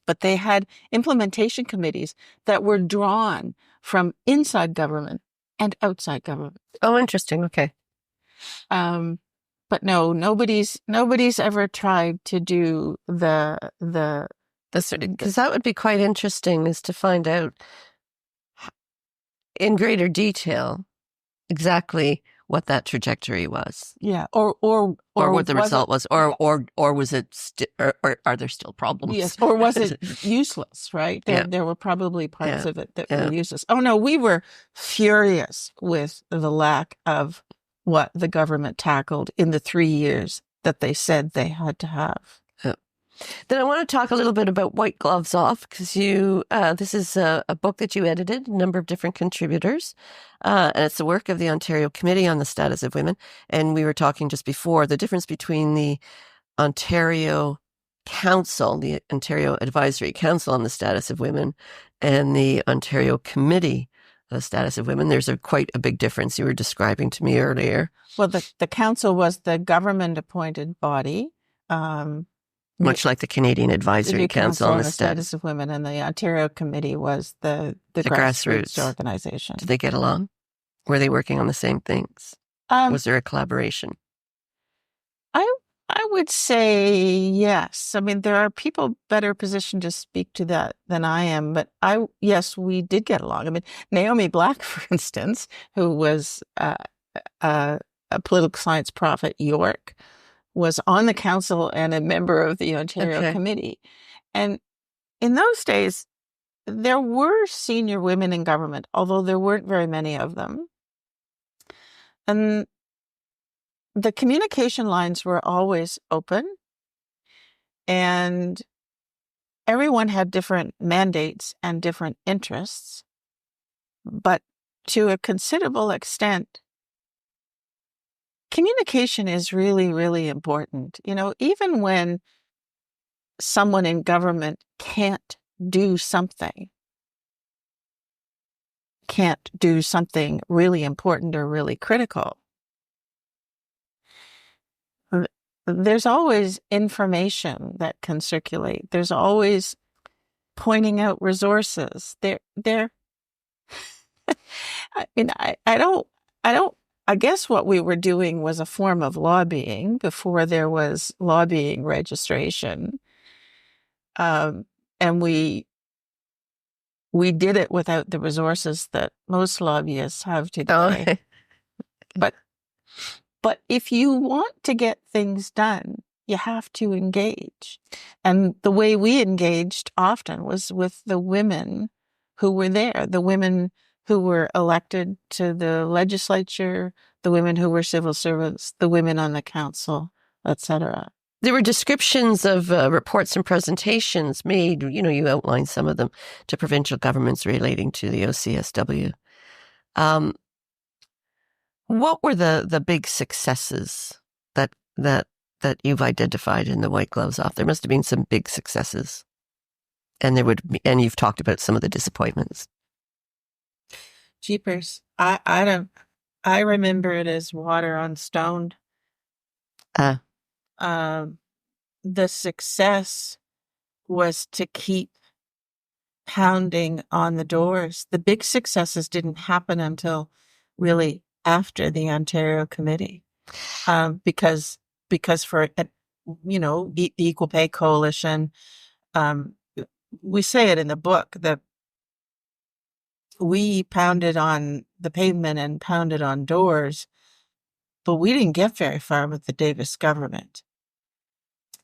Speaker 1: but they had implementation committees that were drawn from inside government and outside government.
Speaker 3: Oh, interesting. Okay.
Speaker 1: But no, nobody's ever tried to do the
Speaker 3: because that would be quite interesting, is to find out in greater detail exactly what that trajectory was.
Speaker 1: Yeah, or
Speaker 3: what the result was, or was it, or are there still problems?
Speaker 1: Yes, or was it useless? Right? There were probably parts of it that were useless. Oh no, we were furious with the lack of what the government tackled in the 3 years that they said they had to have.
Speaker 3: Then I want to talk a little bit about White Gloves Off, because this is a book that you edited, a number of different contributors, and it's the work of the Ontario Committee on the Status of Women. And we were talking just before the difference between the Ontario Council, the Ontario Advisory Council on the Status of Women, and the Ontario Committee on the Status of Women. There's quite a big difference you were describing to me earlier.
Speaker 1: Well, the council was the government-appointed body.
Speaker 3: Much like the Canadian Advisory Council on the Status
Speaker 1: of Women, and the Ontario Committee was the grassroots organization.
Speaker 3: Did they get along? Were they working on the same things? Was there a collaboration?
Speaker 1: I would say yes. I mean, there are people better positioned to speak to that than I am, but yes, we did get along. I mean, Naomi Black, for instance, who was a political science prof at York, was on the council and a member of the Ontario Committee. And in those days, there were senior women in government, although there weren't very many of them. And the communication lines were always open, and everyone had different mandates and different interests. But to a considerable extent, communication is really, really important. Even when someone in government can't do something really important or really critical, there's always information that can circulate. There's always pointing out resources. I guess what we were doing was a form of lobbying before there was lobbying registration. And we did it without the resources that most lobbyists have today. But if you want to get things done, you have to engage. And the way we engaged often was with the women who were there, the women who were elected to the legislature, the women who were civil servants, the women on the council, etc.
Speaker 3: There were descriptions of reports and presentations made, you outlined some of them, to provincial governments relating to the OCSW. What were the big successes that you've identified in the White Gloves Off? There must have been some big successes, and you've talked about some of the disappointments.
Speaker 1: Jeepers, I remember it as water on stone. The success was to keep pounding on the doors. The big successes didn't happen until really after the Ontario Committee, because for the Equal Pay Coalition, we say it in the book that we pounded on the pavement and pounded on doors, but we didn't get very far with the Davis government.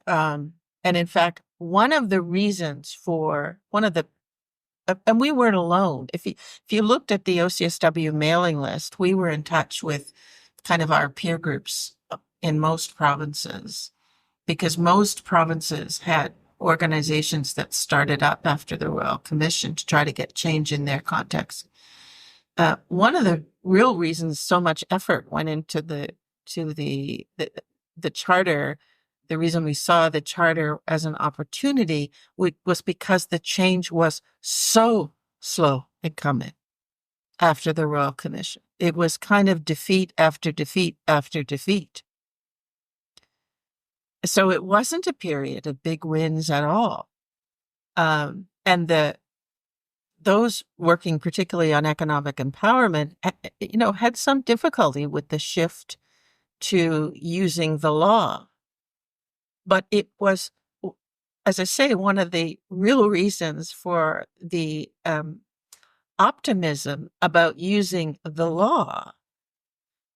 Speaker 1: And in fact, one of the reasons and we weren't alone. If you looked at the OCSW mailing list, we were in touch with kind of our peer groups in most provinces, because most provinces had organizations that started up after the Royal Commission to try to get change in their context. One of the real reasons so much effort went into the charter, the reason we saw the charter as an opportunity was because the change was so slow in coming after the Royal Commission. It was kind of defeat after defeat after defeat. So it wasn't a period of big wins at all. And those working particularly on economic empowerment, had some difficulty with the shift to using the law. But it was, as I say, one of the real reasons for the optimism about using the law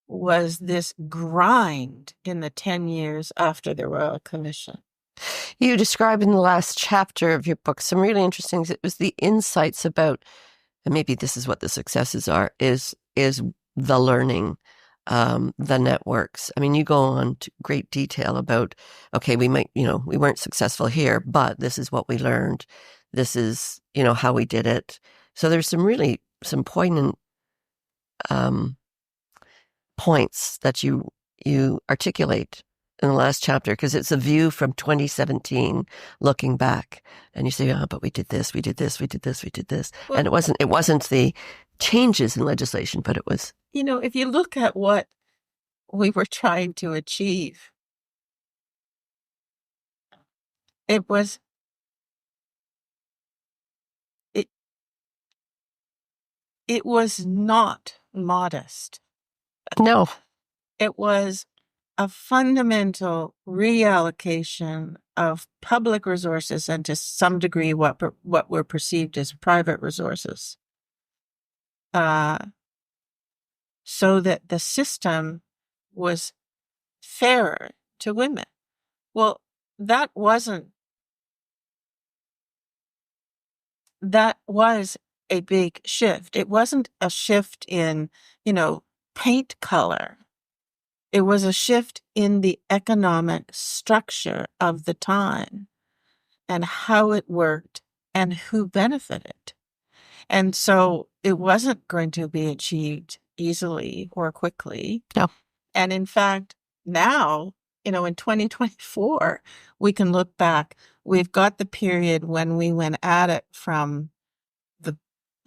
Speaker 1: was this grind in the 10 years after the Royal Commission.
Speaker 3: You describe in the last chapter of your book some really interesting, it was the insights about, and maybe this is what the successes are, is the learning, the networks. I mean, you go on to great detail about, okay, we weren't successful here, but this is what we learned. This is, how we did it. So there's some poignant points that you articulate in the last chapter, because it's a view from 2017 looking back, and you say, but we did this, we did this, we did this, we did this. Well, and it wasn't the changes in legislation, but it was,
Speaker 1: if you look at what we were trying to achieve, it was not modest.
Speaker 3: No.
Speaker 1: It was a fundamental reallocation of public resources and to some degree what were perceived as private resources, so that the system was fairer to women. Well, that was a big shift. It wasn't a shift in, paint color. It was a shift in the economic structure of the time and how it worked and who benefited. And so it wasn't going to be achieved easily or quickly.
Speaker 3: No.
Speaker 1: And in fact, now, in 2024, we can look back. We've got the period when we went at it from the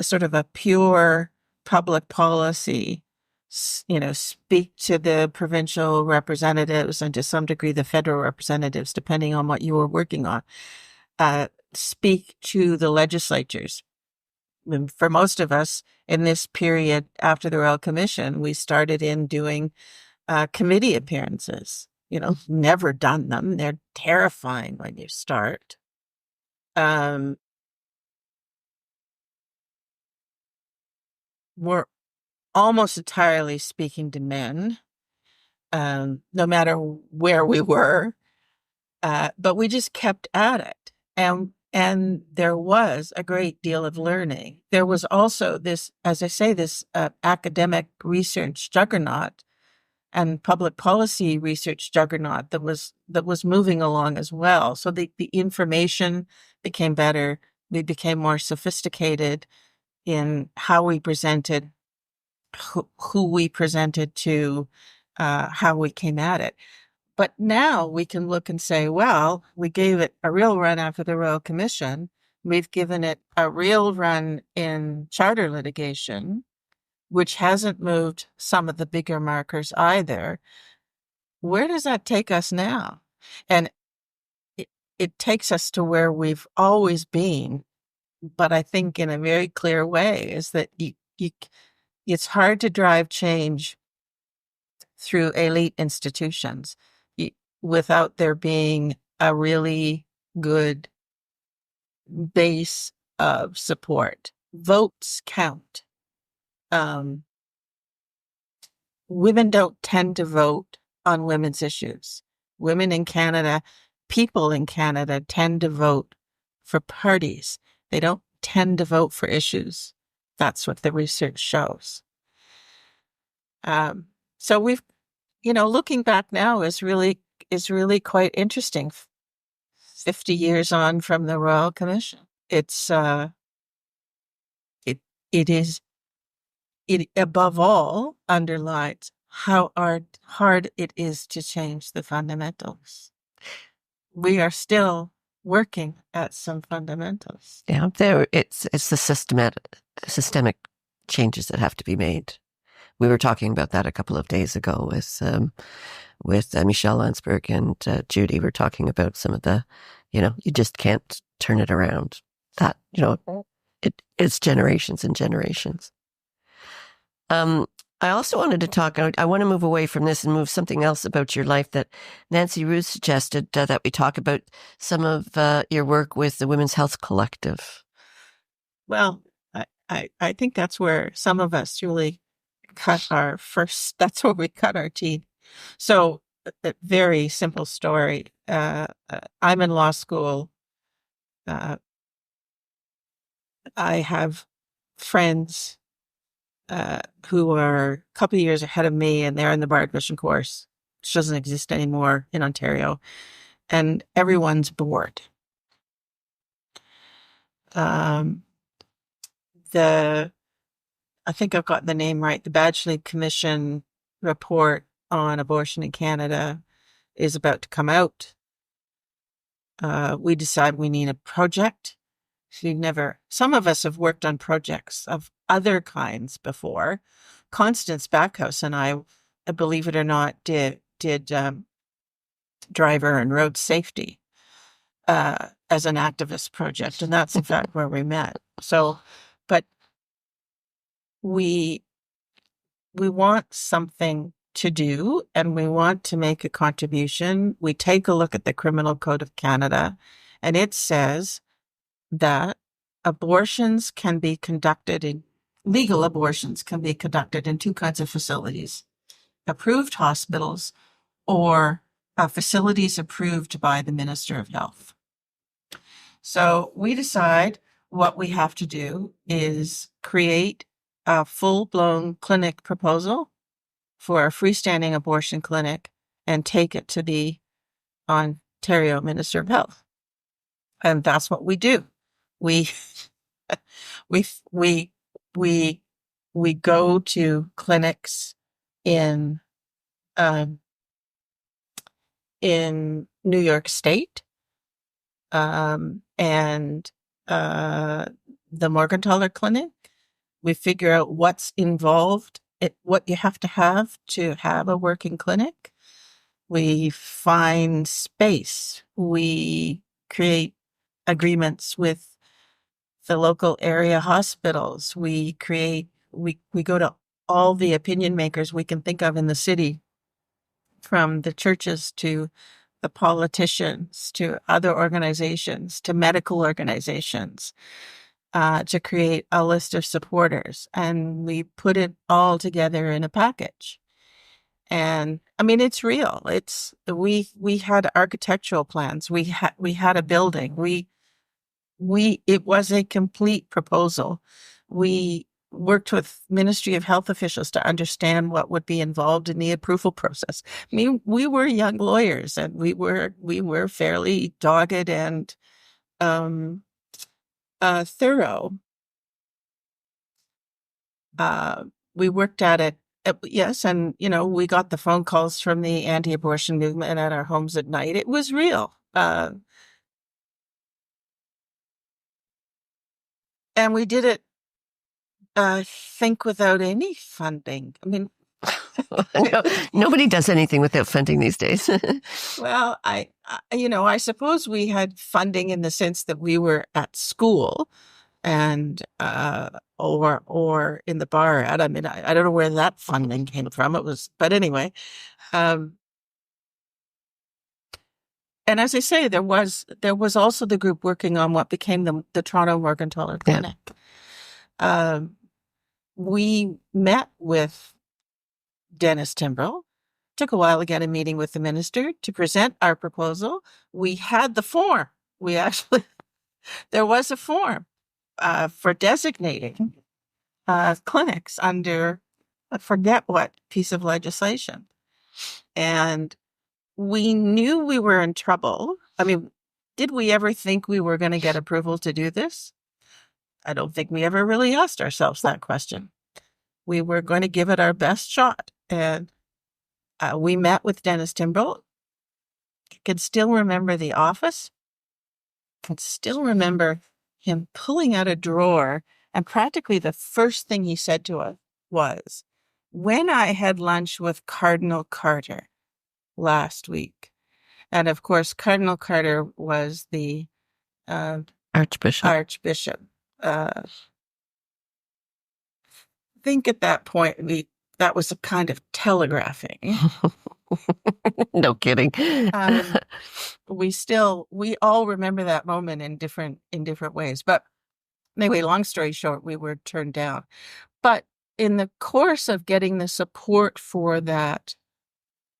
Speaker 1: sort of a pure public policy, speak to the provincial representatives and to some degree the federal representatives, depending on what you were working on, speak to the legislatures. For most of us in this period after the Royal Commission, we started in doing committee appearances. Never done them. They're terrifying when you start. We're almost entirely speaking to men, no matter where we were. But we just kept at it. And And there was a great deal of learning. There was also this, as I say, this academic research juggernaut and public policy research juggernaut that was moving along as well. So the information became better. We became more sophisticated in how we presented, who we presented to, how we came at it. But now we can look and say, well, we gave it a real run after the Royal Commission. We've given it a real run in charter litigation, which hasn't moved some of the bigger markers either. Where does that take us now? And it takes us to where we've always been, but I think in a very clear way, is that it's hard to drive change through elite institutions without there being a really good base of support. Votes count. Women don't tend to vote on women's issues. Women in Canada, people in Canada tend to vote for parties. They don't tend to vote for issues. That's what the research shows. So we've, looking back now is really quite interesting. 50 years on from the Royal Commission, it above all underlines how hard it is to change the fundamentals. We are still working at some fundamentals.
Speaker 3: Yeah, it's the systemic changes that have to be made. We were talking about that a couple of days ago with Michelle Landsberg and Judy. We're talking about some of the, you just can't turn it around. That, it's generations and generations. I also wanted to talk, I want to move away from this and move something else about your life that Nancy Ruth suggested that we talk about some of your work with the Women's Health Collective.
Speaker 1: Well, I think that's where some of us really that's where we cut our teeth. So a very simple story. I'm in law school. I have friends who are a couple of years ahead of me, and they're in the bar admission course, which doesn't exist anymore in Ontario, and everyone's bored. I think I've got the name right. The Badgley Commission report on abortion in Canada is about to come out. We decide we need a project. Some of us have worked on projects of other kinds before. Constance Backhouse and I, believe it or not, did driver and road safety as an activist project, and that's in fact where we met. So, but we want something to do, and we want to make a contribution. We take a look at the Criminal Code of Canada, and it says that legal abortions can be conducted in two kinds of facilities: approved hospitals or facilities approved by the Minister of Health. So we decide what we have to do is create a full-blown clinic proposal for a freestanding abortion clinic and take it to the Ontario Minister of Health. And that's what we do. We go to clinics in New York State, and the Morgentaler Clinic. We figure out what's involved, what you have to have a working clinic. We find space. We create agreements with the local area hospitals. We go to all the opinion makers we can think of in the city, from the churches to the politicians to other organizations to medical organizations, to create a list of supporters. And we put it all together in a package. And I mean, it's real. We had architectural plans. We had a building. it was a complete proposal. We worked with Ministry of Health officials to understand what would be involved in the approval process. I mean, we were young lawyers, and we were fairly dogged and thorough. We worked at it. Yes, and we got the phone calls from the anti-abortion movement at our homes at night. It was real. And we did it, I think, without any funding. I mean,
Speaker 3: No, nobody does anything without funding these days.
Speaker 1: well, I suppose we had funding in the sense that we were at school and or in the bar at. I mean, I don't know where that funding came from. But anyway. And as I say, there was also the group working on what became the Toronto Morgentaler Clinic. Yeah. We met with Dennis Timbrell. Took a while to get a meeting with the minister to present our proposal. We had the form. There was a form for designating clinics under, I forget what piece of legislation. And we knew we were in trouble. I mean, did we ever think we were going to get approval to do this? I don't think we ever really asked ourselves that question. We were going to give it our best shot. And we met with Dennis Timbrell. I can still remember the office. I can still remember him pulling out a drawer, and practically the first thing he said to us was, "When I had lunch with Cardinal Carter last week." And of course, Cardinal Carter was the Archbishop. I think at that point that was a kind of telegraphing.
Speaker 3: No kidding.
Speaker 1: We all remember that moment in different ways. But anyway, long story short, we were turned down. But in the course of getting the support for that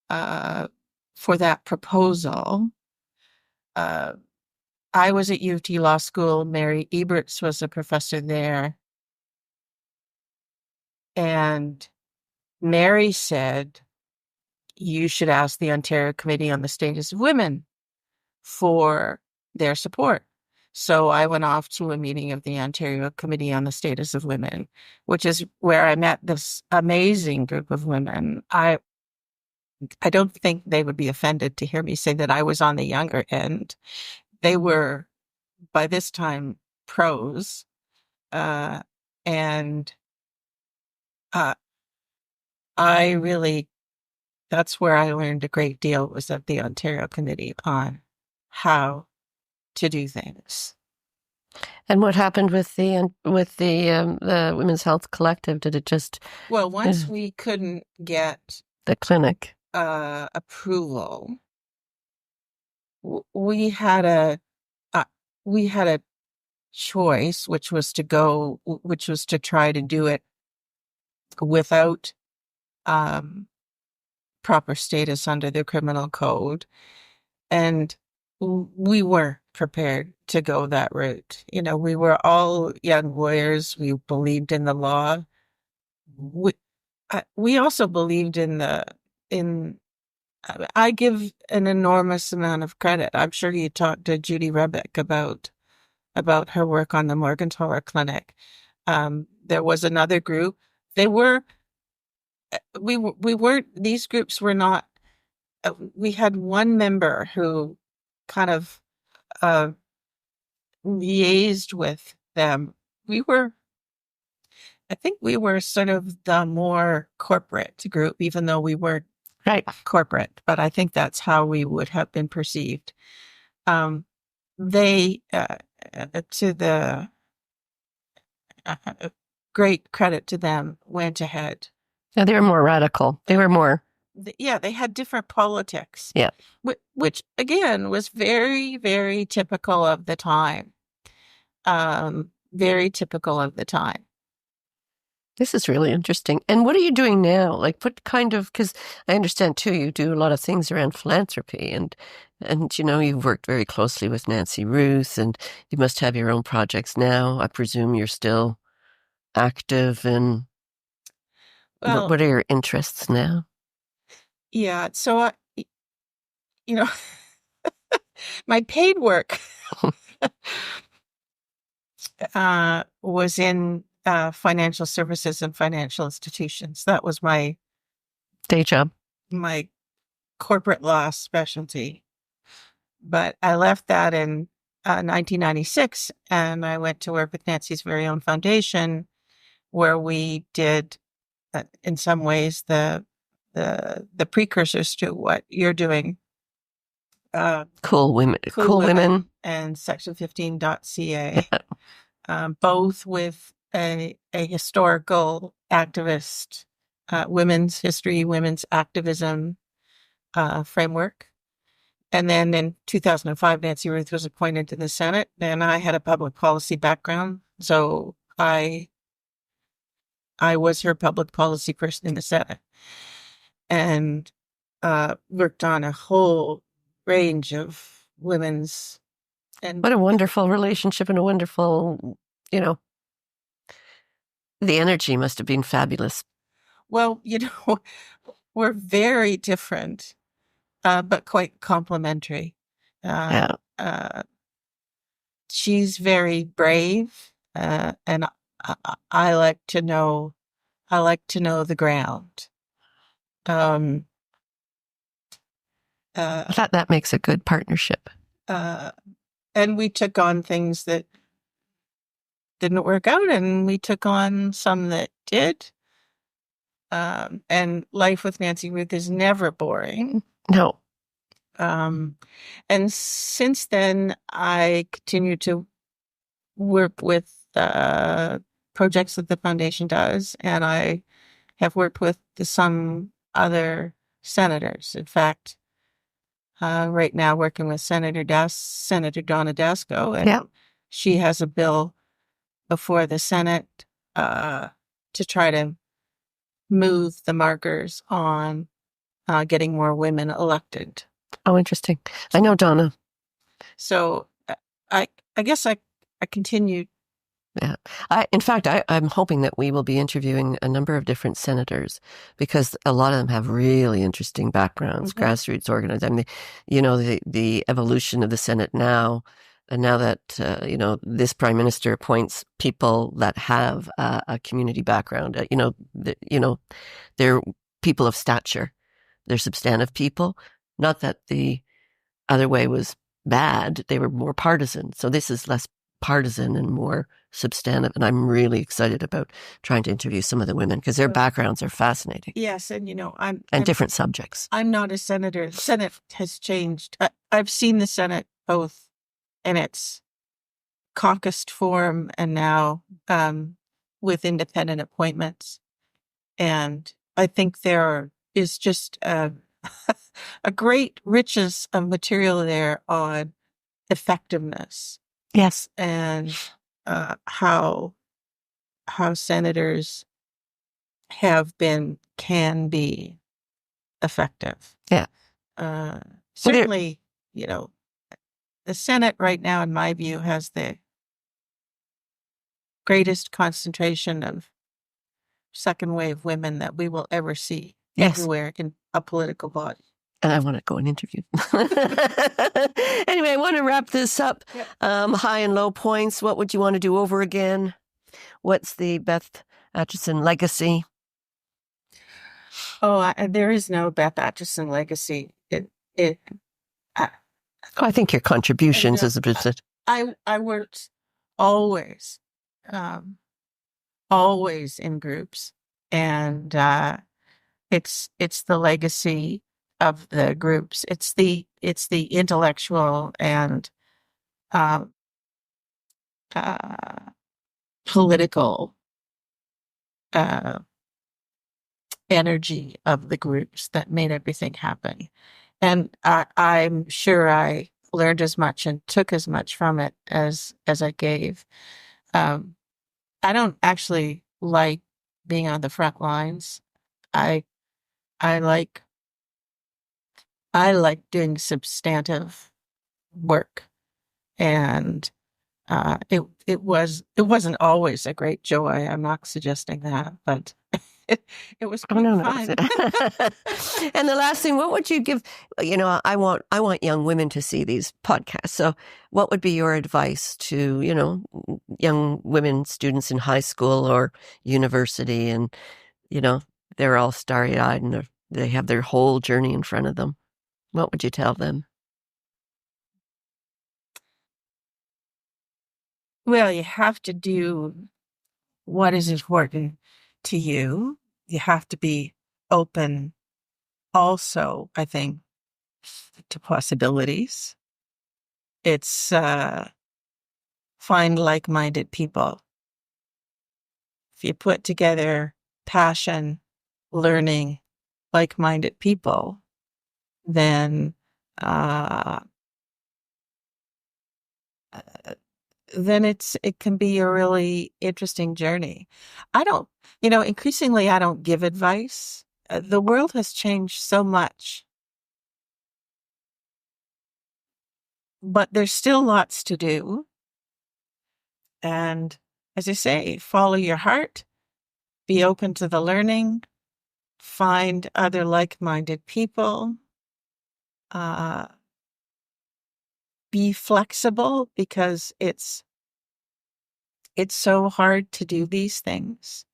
Speaker 1: proposal, I was at U of T Law School. Mary Eberts was a professor there. And Mary said, "You should ask the Ontario Committee on the Status of Women for their support." So I went off to a meeting of the Ontario Committee on the Status of Women, which is where I met this amazing group of women. I don't think they would be offended to hear me say that I was on the younger end. They were, by this time, pros. And that's where I learned a great deal, was at the Ontario Committee on how to do things.
Speaker 3: And what happened with the Women's Health Collective? Did it just...
Speaker 1: Well, once we couldn't get
Speaker 3: the clinic
Speaker 1: approval, we had a choice, which was to try to do it without proper status under the criminal code. And we were prepared to go that route. We were all young lawyers. We believed in the law. We also believed I give an enormous amount of credit. I'm sure you talked to Judy Rebeck about her work on the Morgentaler Clinic. There was another group. These groups were not, we had one member who kind of liaised with them. I think we were sort of the more corporate group, even though we weren't corporate, but I think that's how we would have been perceived. They, to the great credit to them, went ahead.
Speaker 3: Yeah, they were more radical. They were more...
Speaker 1: Yeah, they had different politics.
Speaker 3: Yeah.
Speaker 1: Which again, was very, very typical of the time. Very typical of the time.
Speaker 3: This is really interesting. And what are you doing now? Like, what kind of... Because I understand, too, you do a lot of things around philanthropy. And And, you've worked very closely with Nancy Ruth, and you must have your own projects now. I presume you're still active, and
Speaker 1: Well,
Speaker 3: what are your interests now?
Speaker 1: yeah. So, you know, my paid work was in financial services and financial institutions. That was my
Speaker 3: Day job.
Speaker 1: my corporate law specialty. But I left that in 1996, and I went to work with Nancy's very own foundation, where we did, in some ways, the precursors to what you're doing.
Speaker 3: Cool women.
Speaker 1: And Section 15.ca, both with a historical activist, women's history, women's activism framework. And then in 2005, Nancy Ruth was appointed to the Senate, and I had a public policy background. So I was her public policy person in the Senate, and worked on a whole range of women's. And
Speaker 3: what a wonderful relationship, and a wonderful, the energy must have been fabulous.
Speaker 1: Well, we're very different, but quite complementary.
Speaker 3: Yeah.
Speaker 1: She's very brave, and I like to know the ground.
Speaker 3: I thought that makes a good partnership.
Speaker 1: And we took on things that didn't work out, and we took on some that did. And life with Nancy Ruth is never boring.
Speaker 3: No.
Speaker 1: And since then, I continue to work with projects that the foundation does, and I have worked with some other senators. In fact, right now working with Senator Donna Dasko, and she has a bill before the Senate to try to move the markers on getting more women elected.
Speaker 3: Oh, interesting. I know Donna.
Speaker 1: So I guess I continue.
Speaker 3: Yeah. In fact, I'm hoping that we will be interviewing a number of different senators, because a lot of them have really interesting backgrounds, grassroots organized. I mean, the evolution of the Senate now, and now that, this prime minister appoints people that have a community background, they're people of stature. They're substantive people. Not that the other way was bad. They were more partisan. So this is less partisan and more substantive. And I'm really excited about trying to interview some of the women, because their backgrounds are fascinating.
Speaker 1: Yes. And, I'm
Speaker 3: different subjects.
Speaker 1: I'm not a senator. The Senate has changed. I've seen the Senate both in its caucused form and now with independent appointments. And I think there is just a great riches of material there on effectiveness.
Speaker 3: Yes.
Speaker 1: And how senators can be effective.
Speaker 3: Yeah.
Speaker 1: Certainly, the Senate right now, in my view, has the greatest concentration of second wave women that we will ever see anywhere in a political body.
Speaker 3: And I want to go and interview. Anyway, I want to wrap this up. Yep. High and low points. What would you want to do over again? What's the Beth Atcheson legacy?
Speaker 1: Oh, there is no Beth Atcheson legacy.
Speaker 3: I think your contributions as a business.
Speaker 1: I worked always in groups, and it's the legacy of the groups. It's the intellectual and political energy of the groups that made everything happen. And I'm sure I learned as much and took as much from it as I gave. I don't actually like being on the front lines. I like I like doing substantive work, and it wasn't always a great joy. I'm not suggesting that, but it was
Speaker 3: Oh,
Speaker 1: quite
Speaker 3: no.
Speaker 1: fun.
Speaker 3: And the last thing, what would you give? I want young women to see these podcasts. So, what would be your advice to young women students in high school or university, and they're all starry-eyed and they have their whole journey in front of them? What would you tell them?
Speaker 1: Well, you have to do what is important to you. You have to be open also, I think, to possibilities. It's find like-minded people. If you put together passion, learning, like-minded people, then it can be a really interesting journey. Increasingly I don't give advice. The world has changed so much, but there's still lots to do. And as I say, follow your heart, be open to the learning, find other like-minded people, be flexible, because it's so hard to do these things.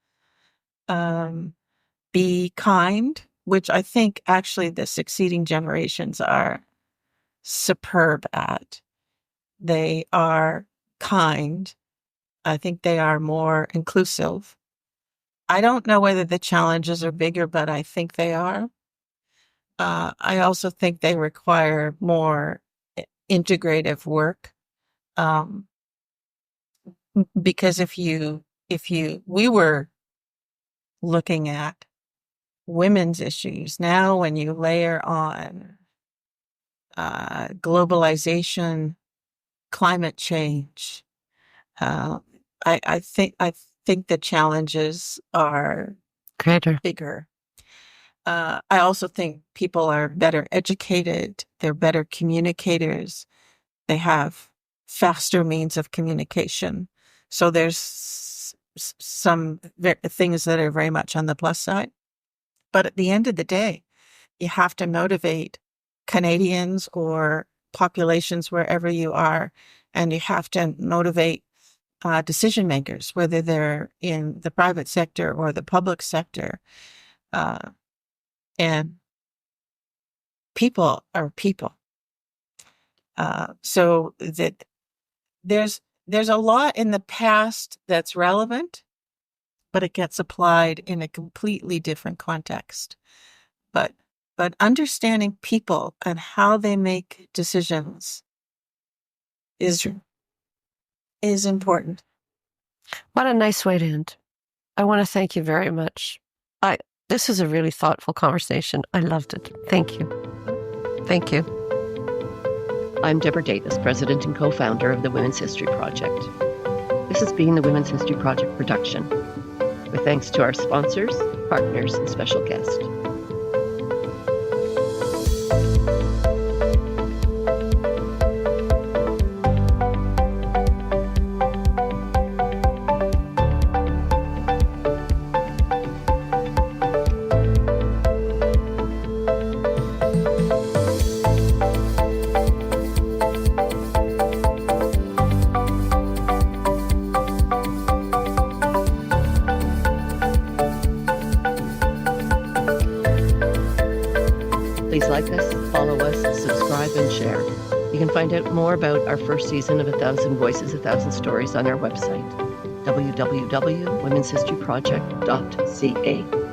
Speaker 1: Be kind, which I think actually the succeeding generations are superb at. They are kind. I think they are more inclusive. I don't know whether the challenges are bigger, but I think they are. I also think they require more integrative work. Because we were looking at women's issues. Now, when you layer on globalization, climate change, I think the challenges are
Speaker 3: Greater.
Speaker 1: bigger. I also think people are better educated. They're better communicators. They have faster means of communication. So there's some things that are very much on the plus side. But at the end of the day, you have to motivate Canadians or populations wherever you are, and you have to motivate decision makers, whether they're in the private sector or the public sector. And people are people. So that there's a lot in the past that's relevant, but it gets applied in a completely different context. But understanding people and how they make decisions is important.
Speaker 3: What a nice way to end. I want to thank you very much. This is a really thoughtful conversation. I loved it. Thank you. Thank you.
Speaker 2: I'm Deborah Davis, President and co-founder of the Women's History Project. This has been the Women's History Project production, with thanks to our sponsors, partners, and special guests. Please like us, follow us, subscribe, and share. You can find out more about our first season of 1,000 Voices, 1,000 Stories on our website, www.womenshistoryproject.ca.